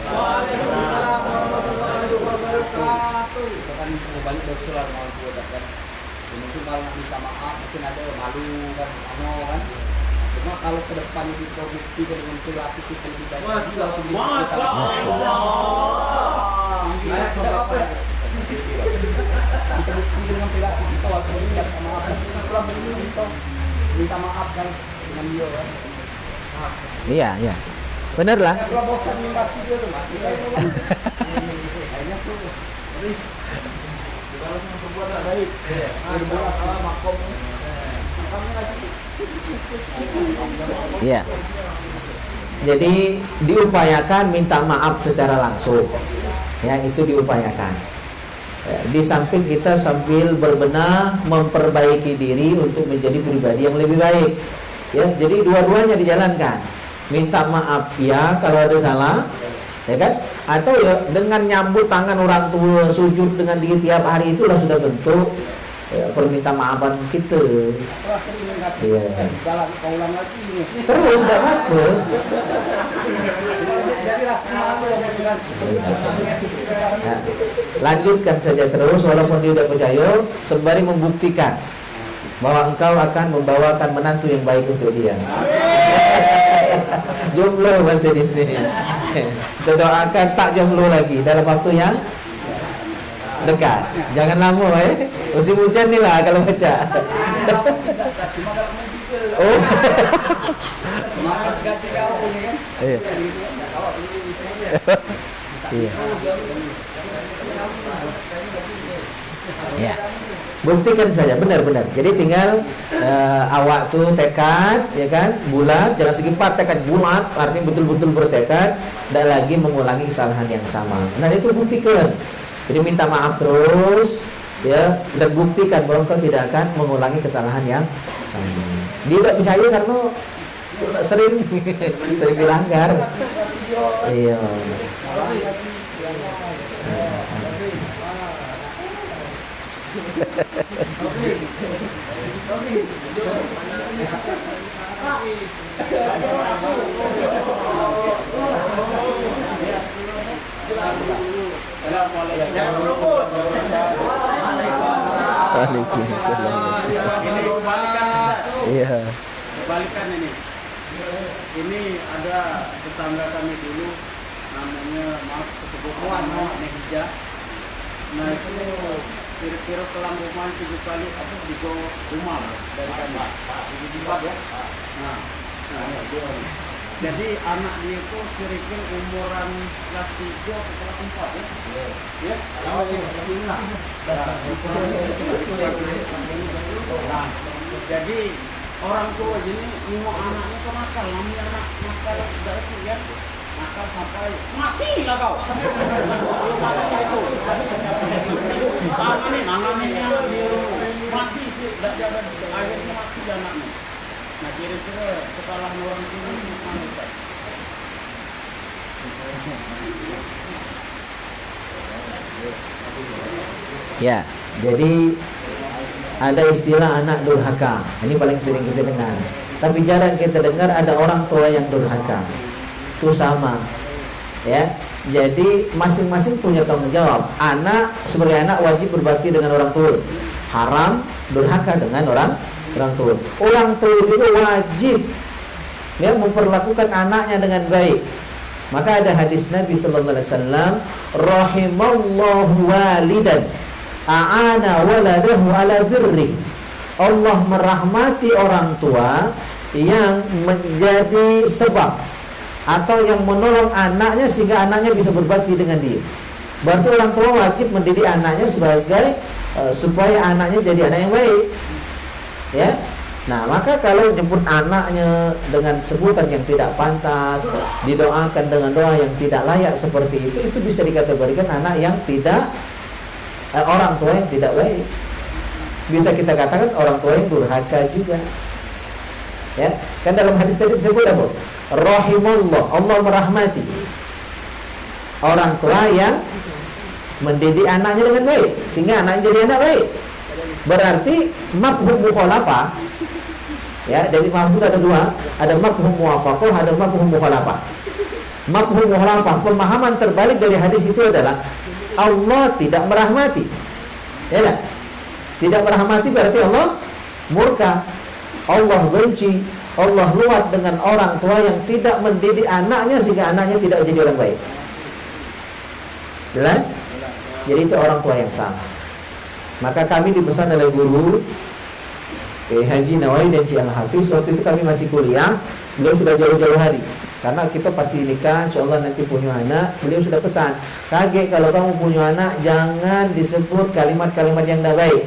Speaker 2: Waalaikumsalam warahmatullahi wabarakatuh.
Speaker 3: Kan banyak dosa orang tua kan. Mungkin kalau nak minta maaf mungkin ada malu kan, kan. Cuma kalau ke depan kita bukti dengan perilaku kita lebih baik.
Speaker 2: Masya Allah.
Speaker 3: Kita bukti dengan perilaku kita walaupun tidak sama apa. Kita pulang kita minta maaf kan dengan dia kan.
Speaker 1: Iya, iya. Benar lah.
Speaker 3: Kalau bosan minta dia tuh mas. Akhirnya tuh. Kalau yang berbuat baik, berbuat salah makom.
Speaker 1: Iya. Jadi diupayakan minta maaf secara langsung. Ya, itu diupayakan. Ya, di samping kita sambil berbenah memperbaiki diri untuk menjadi pribadi yang lebih baik. Ya, jadi dua-duanya dijalankan. Minta maaf ya kalau ada salah, ya kan? Atau ya dengan nyambut tangan orang tua, sujud dengan dia tiap hari, itulah sudah bentuk ya, perminta maafan kita. Iya. Terus tidak apa. Ya, lanjutkan saja terus walaupun dia tidak percaya, sembari membuktikan bahwa engkau akan membawakan menantu yang baik untuk dia. Jomblo masih di sini. Kita doakan tak jomblo lagi dalam waktu yang dekat. Jangan lama musim hujan nih lah kalau baca. Oh. Iya. Iya. Ya. Buktikan saja benar-benar. Jadi tinggal awak tuh tekad, ya kan, bulat, jangan segi empat, tekad bulat, artinya betul-betul bertekad, tidak lagi mengulangi kesalahan yang sama. Nah itu buktikan. Jadi minta maaf terus, ya, dan buktikan bahwa kau tidak akan mengulangi kesalahan yang sama. Dia tidak percaya karena sering dilanggar. Iya. Waalaikumsalam.
Speaker 2: Ini kebalikan Ustaz.
Speaker 1: Iya.
Speaker 2: Kebalikan ini. Ini ada tetangga kami dulu namanya sebut nama Nehija. Nah itu kira-kira kelam rumah 7 kali apa 3 rumah dari kami. 4 ya. Nah, jadi anak dia itu kira-kira umuran kelas 3 atau kelas 4 ya. Ya. Nah, jadi orang tua ini mau anaknya tuh nakal, namanya anak nakal sudah itu ya, nakal sampai mati lah kau. Makanya itu, tangannya dia mati sih, akhirnya mati anaknya. Nah kira-kira kesalahan orang tua ini mana Ustaz?
Speaker 1: Ya, jadi ada istilah anak durhaka. Ini paling sering kita dengar. Tapi jarang kita dengar ada orang tua yang durhaka. Itu sama. Ya. Jadi masing-masing punya tanggung jawab. Anak sebagai anak wajib berbakti dengan orang tua. Haram durhaka dengan orang tua. Orang tua itu wajib ya memperlakukan anaknya dengan baik. Maka ada hadis Nabi sallallahu alaihi wasallam, rahimallahu walidan a'ana waladahu ala birri. Allah merahmati orang tua yang menjadi sebab atau yang menolong anaknya sehingga anaknya bisa berbakti dengan dia. Berarti orang tua wajib mendidik anaknya sebagai supaya anaknya jadi anak yang baik. Ya. Nah, maka kalau jemput anaknya dengan sebutan yang tidak pantas, didoakan dengan doa yang tidak layak seperti itu bisa dikategorikan anak yang tidak orang tua yang tidak baik. Bisa kita katakan orang tua yang durhaka juga. Ya, kan dalam hadis tadi disebut apa? Rahimullah, Allah merahmati orang tua yang mendidik anaknya dengan baik sehingga anaknya jadi anak baik. Berarti mafhum mukhalafah, ya, dari mafhum ada dua, ada mafhum muwafaqah, ada mafhum mukhalafah. Mafhum mukhalafah, pemahaman terbalik dari hadis itu adalah Allah tidak merahmati. Ya kan? Tidak merahmati berarti Allah murka. Allah benci, Allah luat dengan orang tua yang tidak mendidik anaknya sehingga anaknya tidak jadi orang baik. Jelas? Jadi itu orang tua yang salah. Maka kami dipesan oleh guru Haji Nawawi dan Cik Al-Hafiz. Waktu itu kami masih kuliah, beliau sudah jauh-jauh hari. Karena kita pasti nikah, insya Allah nanti punya anak. Beliau sudah pesan, kaget kalau kamu punya anak, jangan disebut kalimat-kalimat yang tidak baik.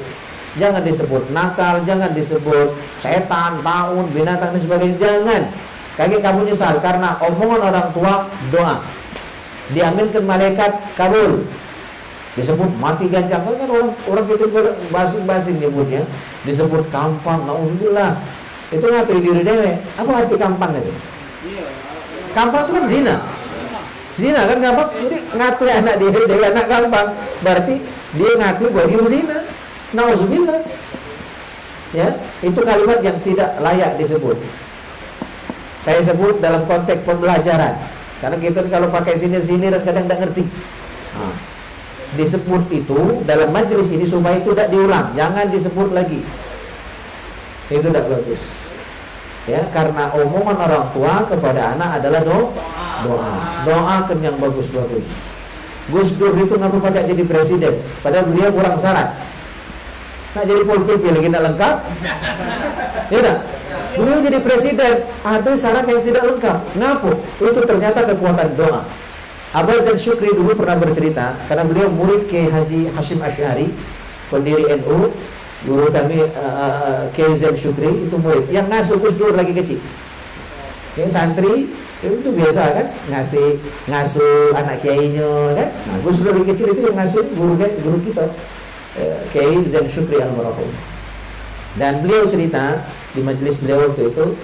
Speaker 1: Jangan disebut nakal, jangan disebut setan, taun, binatang dan sebagainya. Jangan. Kaget kamu nyesal karena omongan orang tua doa. Diaminkan malaikat kabul. Disebut mati gancang, kan orang kita basing-basing nyebutnya. Disebut kampang, nauzubillah. Itu ngatur diri dewe. Apa arti kampang itu? Kampang itu kan zina. Zina kan kampang. Jadi ngatur anak dia dewe anak kampang. Berarti dia ngaku bahwa dia zina. Nauzubillah. Ya, itu kalimat yang tidak layak disebut. Saya sebut dalam konteks pembelajaran. Karena kita kalau pakai sini dan kadang tidak ngerti. Nah, disebut itu dalam majelis ini supaya itu tidak diulang, jangan disebut lagi. Itu tidak bagus. Ya, karena omongan orang tua kepada anak adalah doa. Doakan yang bagus-bagus. Gus Dur itu ngaku pajak jadi presiden, padahal beliau kurang syarat. Nah jadi politik lagi tidak lengkap. Ya tak? Beliau jadi presiden, ada syarat yang tidak lengkap. Kenapa? Itu ternyata kekuatan doa. Abah Zain Syukri dulu pernah bercerita, karena beliau murid Kiai Haji Hashim Asy'ari, pendiri NU, guru kami Kiai Zain Syukri itu murid. Yang ngasuh Gus Dur lagi kecil. Yang santri itu biasa kan, ngasuh anak kiainya kan. Nah, Gus Dur lagi kecil itu yang ngasuh guru kita. Kiai Zain Syukri Al-Marhum. Dan beliau cerita di majelis beliau waktu itu,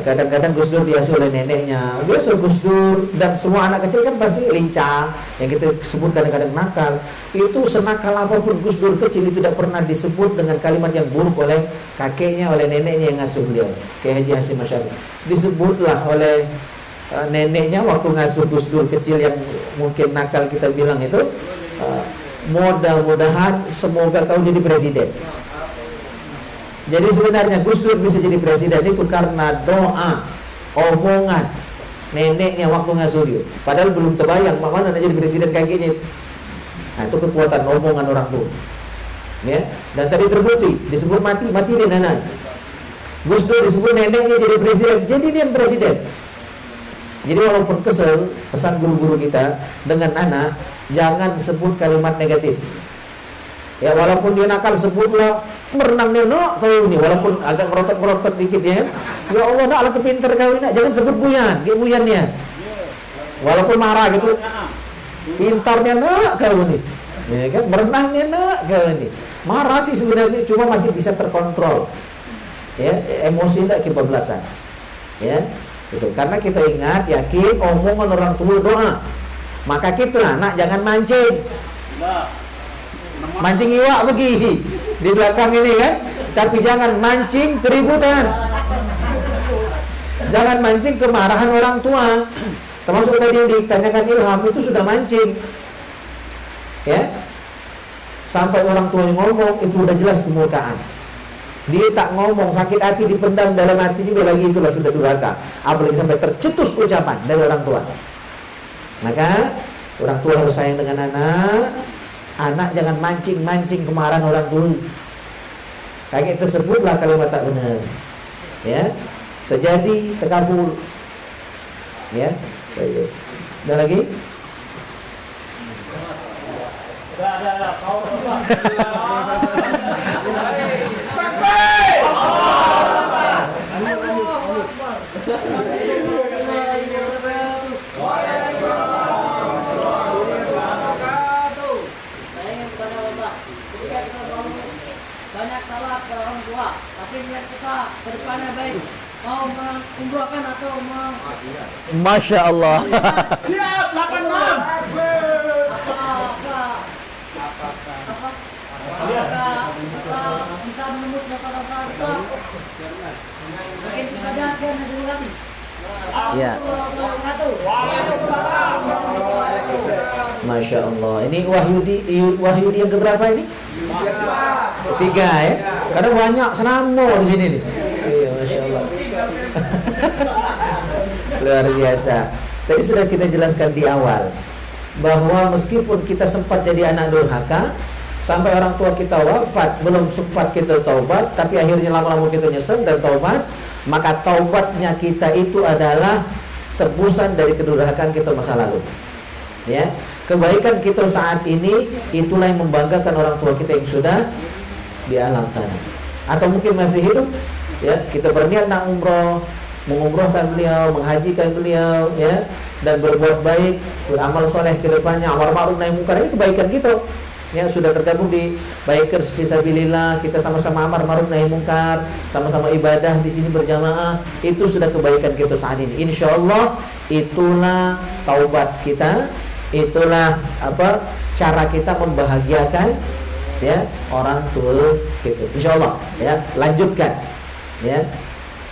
Speaker 1: kadang-kadang Gus Dur diasuh oleh neneknya, dia suruh Gus Dur, dan semua anak kecil kan pasti lincah, yang kita sebut kadang-kadang nakal. Itu senakal apapun Gus Dur kecil itu tidak pernah disebut dengan kalimat yang buruk oleh kakeknya, oleh neneknya yang ngasuh beliau, Kiai Haji Hasyim Asy'ari. Disebutlah oleh neneknya waktu ngasuh Gus Dur kecil yang mungkin nakal kita bilang itu, mudah-mudahan semoga kau jadi presiden. Jadi sebenarnya Gus Dur bisa jadi presiden itu karena doa, omongan neneknya waktu ngasuh dia. Padahal belum terbayang mana jadi presiden kakeknya. Nah, itu kekuatan omongan orang tua. Ya, dan tadi terbukti disebut mati dia nenek. Gus Dur disebut neneknya jadi presiden, jadi dia presiden. Jadi walaupun kesel, pesan guru-guru kita dengan anak, jangan sebut kalimat negatif. Ya walaupun dia nakal, sebutlah merenang neno kau ini, walaupun agak merotot-merotot dikit ya. Ya Allah nak lah kepinter kau ini, jangan sebut buyan, dia buyannya. Walaupun marah gitu, pintarnya nak kau ini, ya kan, merenangnya nak kau ini. Marah sih sebenarnya, cuma masih bisa terkontrol. Ya, emosi tidak kebablasan. Ya, itu karena kita ingat, yakin omongan orang tua doa. Maka kita anak jangan mancing. Mancing iwak begini di belakang ini kan, tapi jangan mancing keributan, jangan mancing kemarahan orang tua. Termasuk tadi yang ditanyakan Ilham itu sudah mancing, ya, sampai orang tua yang ngomong itu udah jelas kemurkaan. Dia tak ngomong, sakit hati dipendam dalam hatinya, lagi itulah sudah durhaka. Apalagi sampai tercetus ucapan dari orang tua. Maka orang tua harus sayang dengan anak. Anak jangan mancing-mancing kemarahan orang tua. Kayak tersebutlah kalimat tak benar. Ya, terjadi terkabul. Ya, ada lagi?
Speaker 4: Banyak salah ke orang tua, tapi niat kita ke depannya baik. Mau mengumrohkan atau
Speaker 1: Masya Allah.
Speaker 3: Siap 86.
Speaker 4: Apakah bisa menembus dosa-dosa kita? Mungkin bisa jelaskan, terima kasih.
Speaker 1: Ya. Masya Allah. Ini Wahyudi yang keberapa ini? Ketiga ya. Karena banyak senamo di sini nih. Iya, Masya Allah. Luar biasa. Tadi sudah kita jelaskan di awal bahwa meskipun kita sempat jadi anak durhaka, sampai orang tua kita wafat belum sempat kita taubat, tapi akhirnya lama-lama kita nyesel dan taubat, maka taubatnya kita itu adalah tebusan dari kedurhakaan kita masa lalu. Ya, kebaikan kita saat ini itulah yang membanggakan orang tua kita yang sudah di alam sana, atau mungkin masih hidup. Ya, kita berniat nak umroh, mengumrohkan beliau, menghajikan beliau, ya, dan berbuat baik, beramal soleh ke depannya, amar ma'ruf nahi munkar, ini kebaikan kita. Ya, sudah tergabung di Bikers Fisabilillah, kita sama-sama amar ma'ruf nahi munkar, sama-sama ibadah di sini berjamaah, itu sudah kebaikan kita saat ini. Insya Allah itulah taubat kita, itulah cara kita membahagiakan ya orang tua gitu. Insya Allah ya, lanjutkan ya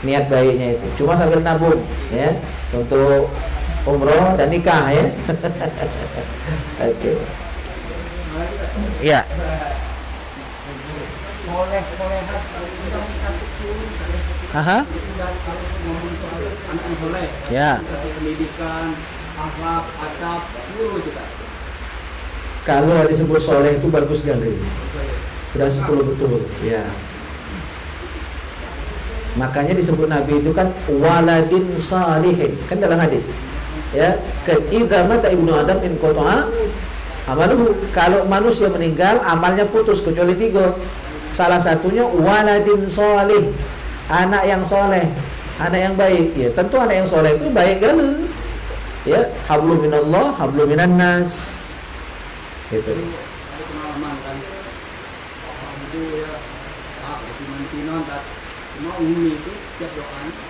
Speaker 1: niat baiknya itu. Cuma sambil nabung ya untuk umroh dan nikah ya. Oke. Ya. Aha. Ya.
Speaker 3: Pendidikan, akhlak, adab, seluruh kita.
Speaker 1: Kalau disebut soleh itu bagus sekali. Sudah 10 betul. Ya. Makanya disebut Nabi itu kan waladin salihin, kan dalam hadis. Ya, idza mata ibnu Adam in qata'a amaluhu. Kalau manusia meninggal amalnya putus kecuali 3. Salah satunya waladin salih, anak yang soleh, anak yang baik. Ya, tentu anak yang soleh itu baik kan? Ya, hablum minallah, hablum minan nas. Gitu.
Speaker 3: Pengalaman kan. Itu ya, Cuma Umi itu setiap doa itu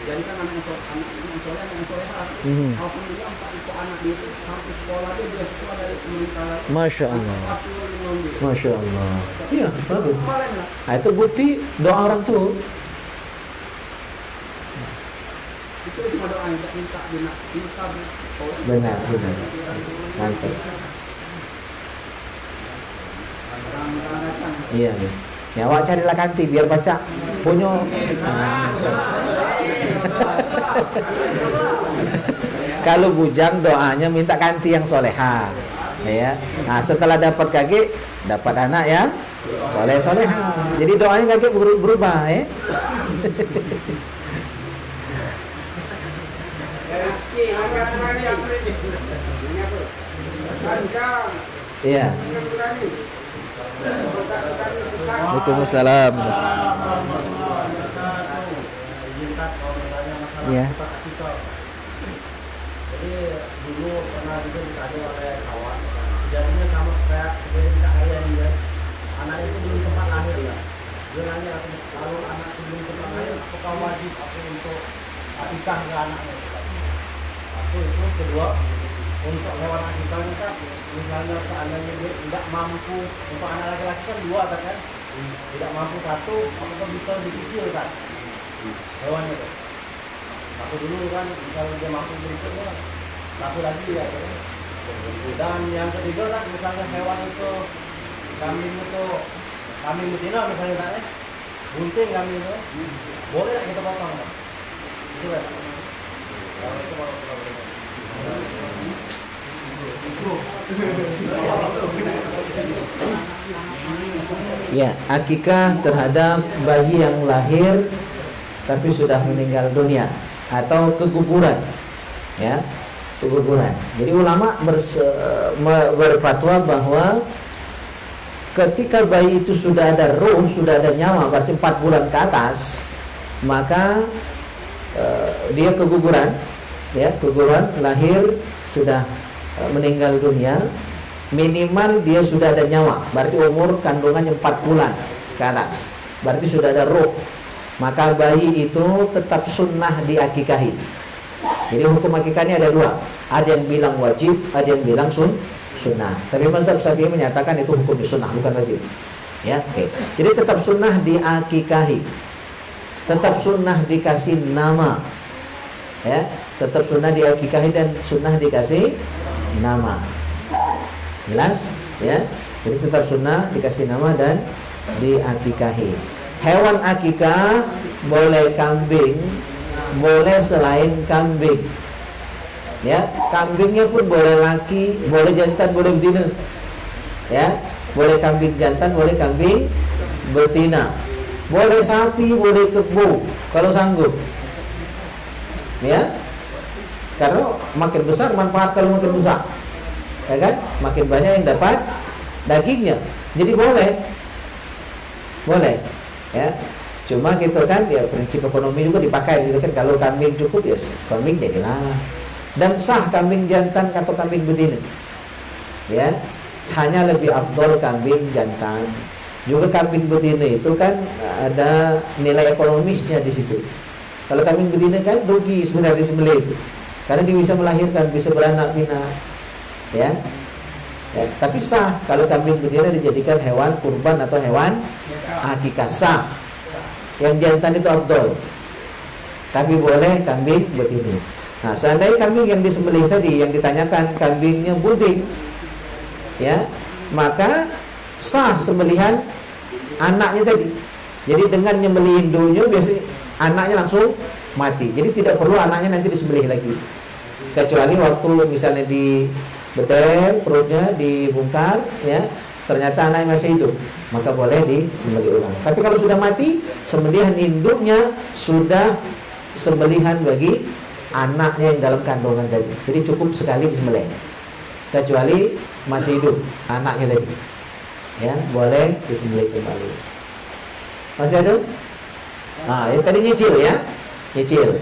Speaker 3: jadikan anak yang soleh, anak yang solehah. Alhamdulillah 4 itu anak dia itu sampai sekolah dia siswa dari pemerintah.
Speaker 1: Masya Allah. Masya Allah. Iya, bagus. Nah, itu bukti doa orang tua.
Speaker 3: Itu cuma doa yang minta
Speaker 1: Benar. Mantap. Iya. Ya, awak carilah kanti biar baca punya. Kalau bujang doanya minta kanti yang soleha, ya. Nah, setelah dapat kakek, dapat anak yang soleha. Jadi doanya kakek berubah, ya. Iya. Waalaikumsalam. Iya.
Speaker 3: Jadi dulu pernah juga ditanya oleh kawan, kejadiannya sama kayak kejadian Kak Haya dia. Anak itu belum sempat lahir ya. Dia nanya kalau anak itu belum sempat lahir, apakah wajib aku untuk akikah ke anaknya? Aku itu kedua untuk hewan akikah ini kan, misalnya seandainya dia tidak mampu untuk anak laki-laki kan 2 kan? Tidak mampu 1, apakah bisa dicicil kan? Hewannya itu. Aku dulu kan misalnya dia mampu berikutnya laku lagi ya kan? Dan yang ketiga kan misalnya hewan itu kambing betina misalnya kan bunting kambing itu boleh tak kita potong kan? Itu kan? Kalau itu kalau kita boleh.
Speaker 1: Ya, akikah terhadap bayi yang lahir tapi sudah meninggal dunia atau keguguran, ya, keguguran. Jadi ulama berfatwa bahwa ketika bayi itu sudah ada ruh, sudah ada nyawa, berarti 4 bulan ke atas, maka dia keguguran, ya, keguguran, lahir sudah meninggal dunia, minimal dia sudah ada nyawa, berarti umur kandungannya 4 bulan ke atas, berarti sudah ada ruh. Maka bayi itu tetap sunnah diakikahi. Jadi hukum akikahnya ada 2. Ada yang bilang wajib, ada yang bilang sunnah. Tapi mazhab Syafi'i menyatakan itu hukum sunnah, bukan wajib. Ya, oke. Jadi tetap sunnah diakikahi. Tetap sunnah dikasih nama. Ya, tetap sunnah diakikahi dan sunnah dikasih nama. Jelas? Ya. Jadi tetap sunnah dikasih nama dan diakikahi. Hewan akikah boleh kambing, boleh selain kambing. Ya, kambingnya pun boleh laki, boleh jantan, boleh betina. Ya, boleh kambing jantan, boleh kambing betina. Boleh sapi, boleh kebo kalau sanggup. Ya. Karena makin besar manfaat kalau makin besar. Ya kan? Makin banyak yang dapat dagingnya. Jadi boleh. Boleh. Ya, cuma gitu kan, ya prinsip ekonomi juga dipakai gitu kan. Kalau kambing cukup ya kambing jadilah. Dan sah kambing jantan atau kambing betina. Ya, hanya lebih afdol kambing jantan. Juga kambing betina itu kan ada nilai ekonomisnya di situ. Kalau kambing betina kan rugi sebenarnya disembelih itu, karena dia bisa melahirkan, bisa beranak pinak. Ya. Ya, tapi sah kalau kambing betina dijadikan hewan kurban atau hewan akikah, sah. Yang jantan itu afdol. Tapi boleh kambing betina. Nah, seandainya kambing yang disembelih tadi yang ditanyakan kambingnya bunting, ya, maka sah sembelihan anaknya tadi. Jadi dengan nyembelih induknya biasanya anaknya langsung mati. Jadi tidak perlu anaknya nanti disembelih lagi. Kecuali waktu misalnya di bedel perutnya dibongkar, ya, ternyata anaknya masih hidup, maka boleh disembelih ulang. Tapi kalau sudah mati, sembelihan induknya sudah sembelihan bagi anaknya yang dalam kandungan tadi. Jadi cukup sekali disembelih. Kecuali masih hidup anaknya tadi, ya, boleh disembelih kembali. Masih ada? Nah, yang tadi nyicil, ya, nyicil.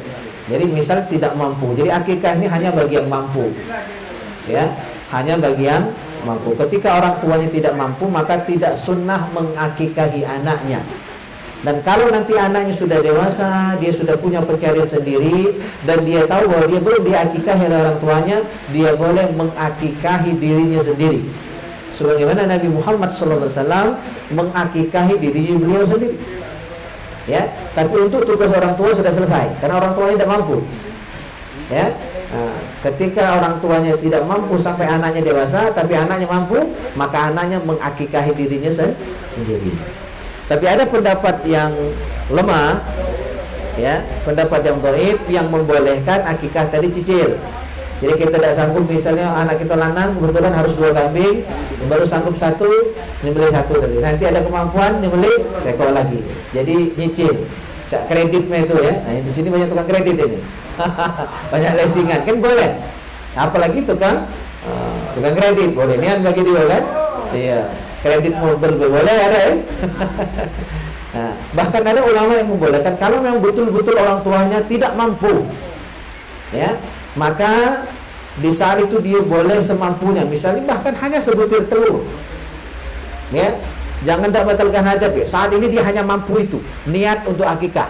Speaker 1: Jadi misal tidak mampu. Jadi akikah ini hanya bagi yang mampu. Ya, hanya bagi yang mampu. Ketika orang tuanya tidak mampu, maka tidak sunnah mengakikahi anaknya. Dan kalau nanti anaknya sudah dewasa, dia sudah punya pencarian sendiri, dan dia tahu bahwa dia belum diakikahi oleh orang tuanya, dia boleh mengakikahi dirinya sendiri. Sebagaimana Nabi Muhammad SAW mengakikahi diri beliau sendiri. Ya, tapi untuk tugas orang tua sudah selesai, karena orang tuanya tidak mampu. Ya, nah, ketika orang tuanya tidak mampu sampai anaknya dewasa, tapi anaknya mampu, maka anaknya mengakikahi dirinya sendiri. Tapi ada pendapat yang lemah, ya, pendapat yang dhaif yang membolehkan akikah tadi cicil. Jadi kita tidak sanggup, misalnya anak kita lanang kebetulan harus 2 kambing, baru sanggup 1, nyembelih 1 tadi. Nanti ada kemampuan nyembelih seekor lagi. Jadi nyicil, cak kreditnya itu ya. Nah, di sini banyak tukang kredit ini. Banyak leasingan, kan boleh. Apalagi tukang kredit, boleh nian bagi dia kan? Iya. Kredit mobil boleh ada ya. Nah, bahkan ada ulama yang membolehkan kalau memang betul-betul orang tuanya tidak mampu, ya, maka di saat itu dia boleh semampunya, misalnya bahkan hanya sebutir telur, ya, jangan tak batalkan hajat ya. Saat ini dia hanya mampu itu, niat untuk akikah.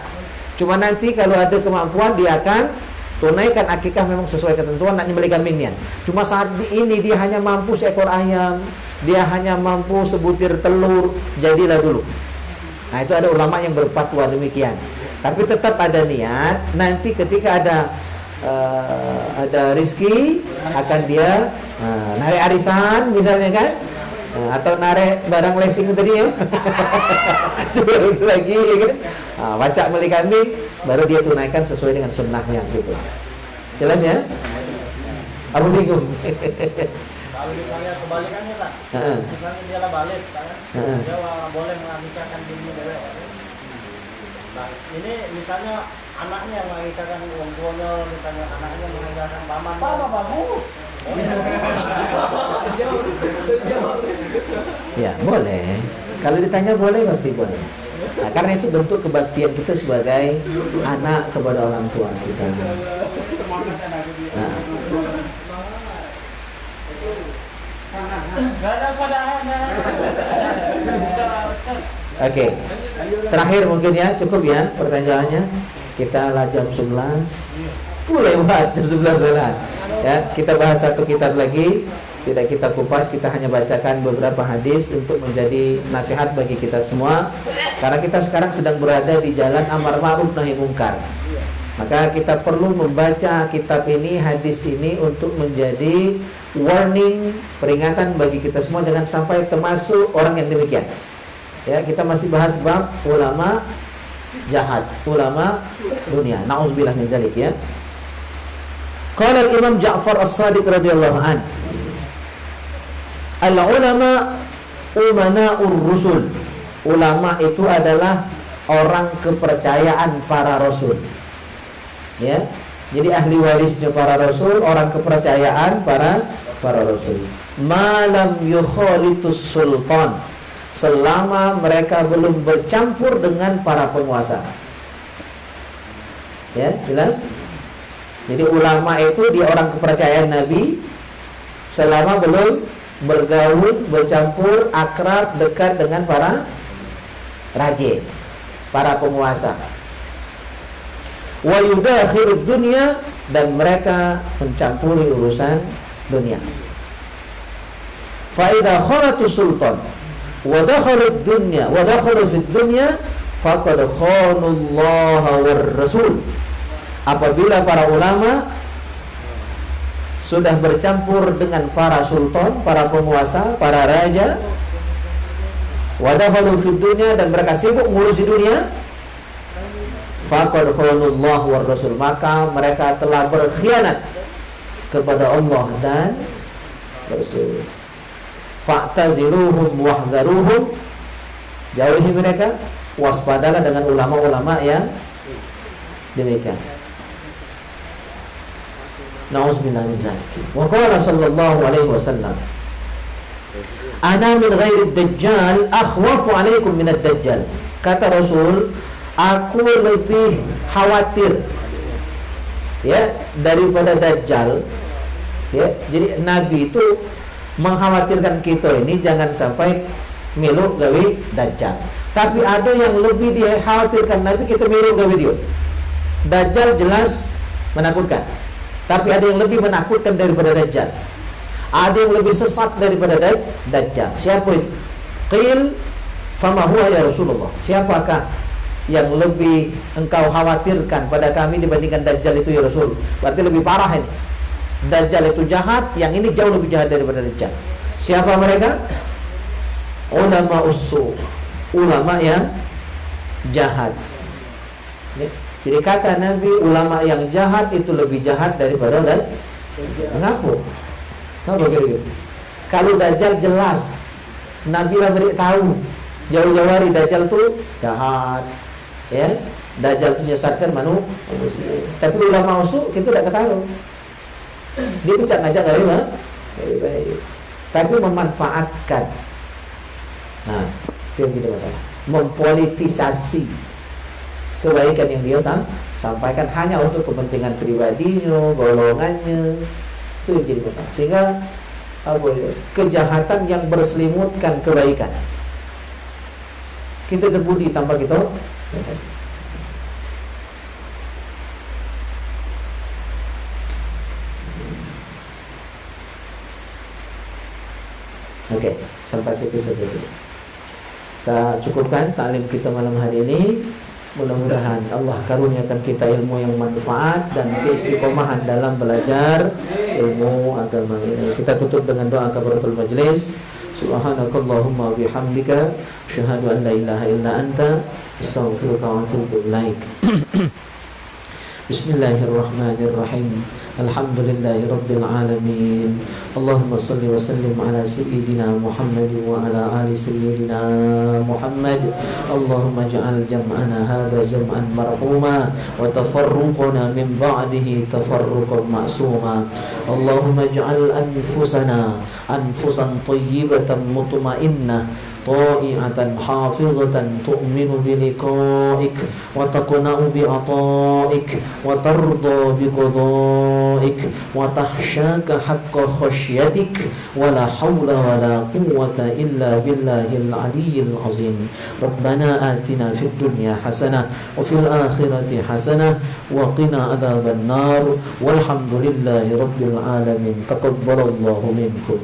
Speaker 1: Cuma nanti kalau ada kemampuan dia akan tunaikan akikah memang sesuai ketentuan, nak nyembelih kambingnya. Cuma saat ini dia hanya mampu seekor ayam, dia hanya mampu sebutir telur, jadilah dulu. Nah, itu ada ulama yang berfatwa demikian. Tapi tetap ada niat, nanti ketika ada rizki akan dia narik arisan misalnya kan, atau narik barang leasing tadi ya. Coba lagi ya kan. Wacak beli kambing baru dia tunaikan sesuai dengan sunnahnya gitu. Jelas ya? Aku bingung.
Speaker 3: Kalau misalnya kebalikannya tak, misalnya dia lah balik, kan? Dia boleh mengakikahkan dirinya dari orang. Nah, ini misalnya anaknya yang mengakikahkan orang tuanya, misalnya anaknya mengakikahkan paman.
Speaker 2: Papa bagus.
Speaker 1: Ya boleh. Kalau ditanya boleh pasti boleh. Nah, karena itu bentuk kebaktian kita sebagai anak kepada orang tua kita. Nah.
Speaker 2: Gak ada saudara.
Speaker 1: Oke. Terakhir mungkin ya, cukup ya pertanyaannya. Kita lah jam 11. Lewat jam 11 lewat. Ya, kita bahas satu kitab lagi. Tidak kita kupas, kita hanya bacakan beberapa hadis untuk menjadi nasihat bagi kita semua. Karena kita sekarang sedang berada di jalan amar ma'ruf nahi mungkar. Maka kita perlu membaca kitab ini, hadis ini untuk menjadi warning, peringatan bagi kita semua jangan sampai termasuk orang yang demikian. Ya, kita masih bahas bab ulama jahat, ulama dunia. Nauzubillah min zalik ya. Qala al-Imam Ja'far As-Sadiq radhiyallahu an. Al-ulama umana'ur rusul. Ulama itu adalah orang kepercayaan para rasul. Ya. Jadi ahli warisnya para rasul, orang kepercayaan para rasul. Malam yukhalitus sultan, selama mereka belum bercampur dengan para penguasa. Ya, jelas? Jadi ulama itu dia orang kepercayaan Nabi selama belum bergaul, bercampur, akrab, dekat dengan para raja, para penguasa. Wa yudakhilud dunya, dan mereka mencampuri urusan dunia. Fa idza kharatu sultan wa dakhalud dunya wa dakhalu fid dunya faqad khanu Allah war rasul. Apabila para ulama sudah bercampur dengan para sultan, para penguasa, para raja, wa dakhalu fid dunya, dan mereka sibuk ngurusi dunia, faqad khonullah war rasul, maka mereka telah berkhianat kepada Allah dan Rasul. Fa'taziluhum wahdharuhum, jauhi mereka, waspadalah dengan ulama-ulama yang demikian. Na'udzubillah min dzalik. Wa qala sallallahu alaihi wasallam, ana min ghairi dajjal akhwafu alaikum min ad-dajjal. Kata Rasul, aku lebih khawatir ya daripada Dajjal. Ya, jadi Nabi itu mengkhawatirkan kita ini jangan sampai milu gawi Dajjal. Tapi ada yang lebih dikhawatirkan. Nabi kita mirip ke video. Dajjal jelas menakutkan. Tapi ada yang lebih menakutkan daripada Dajjal. Ada yang lebih sesat daripada Dajjal. Siapa itu? Qil fama huwa ya Rasulullah. Siapakah yang lebih engkau khawatirkan pada kami dibandingkan Dajjal itu ya Rasul? Berarti lebih parah ini. Dajjal itu jahat, yang ini jauh lebih jahat daripada Dajjal. Siapa mereka? Ulama usul, ulama yang jahat. Jadi kata Nabi, ulama yang jahat itu lebih jahat daripada Dajjal. Kenapa? Kenapa gitu? Kalau Dajjal jelas, Nabi lah beritahu jauh-jauh hari Dajjal itu jahat, ya. Dajjal menyesatkan manusia. Tapi ulama usul kita tidak ketahui. Dia pecah ngajak dari mana? Baik-baik. Tapi memanfaatkan. Nah, itu yang kita masalah. Mempolitisasi kebaikan yang dia sampaikan hanya untuk kepentingan pribadinya, golongannya. Itu yang jadi masalah. Sehingga kejahatan yang berselimutkan kebaikan. Kita terbudi tanpa kita. Oke, sampai situ saja dulu. Kita cukupkan taklim kita malam hari ini. Mudah-mudahan Allah karuniakan kita ilmu yang manfaat dan keistiqomahan dalam belajar ilmu agama ini. Kita tutup dengan doa kafaratul majlis. Subhanakallahumma bihamdika asyhadu an la ilaha illa anta astaghfiruka wa atubu ilaik. Bismillahirrahmanirrahim. Alhamdulillahi rabbil alamin. Allahumma salli wa sallim ala sayyidina Muhammad wa ala ali sayyidina Muhammad. Allahumma ja'al jam'ana hadha jam'an marhuma wa tafarruqana min ba'dihi tafarruqan ma'suma. Allahumma ja'al anfusana anfusan tayyibatan mutmainnah طائعة حافظة تؤمن بلقائك وتقنع بعطائك وترضى بقضائك وتخشاك حق خشيتك ولا حول ولا قوة إلا بالله العلي العظيم. ربنا آتنا في الدنيا حسنة وفي الآخرة حسنة وقنا عذاب النار والحمد لله رب العالمين. تقبل الله منكم.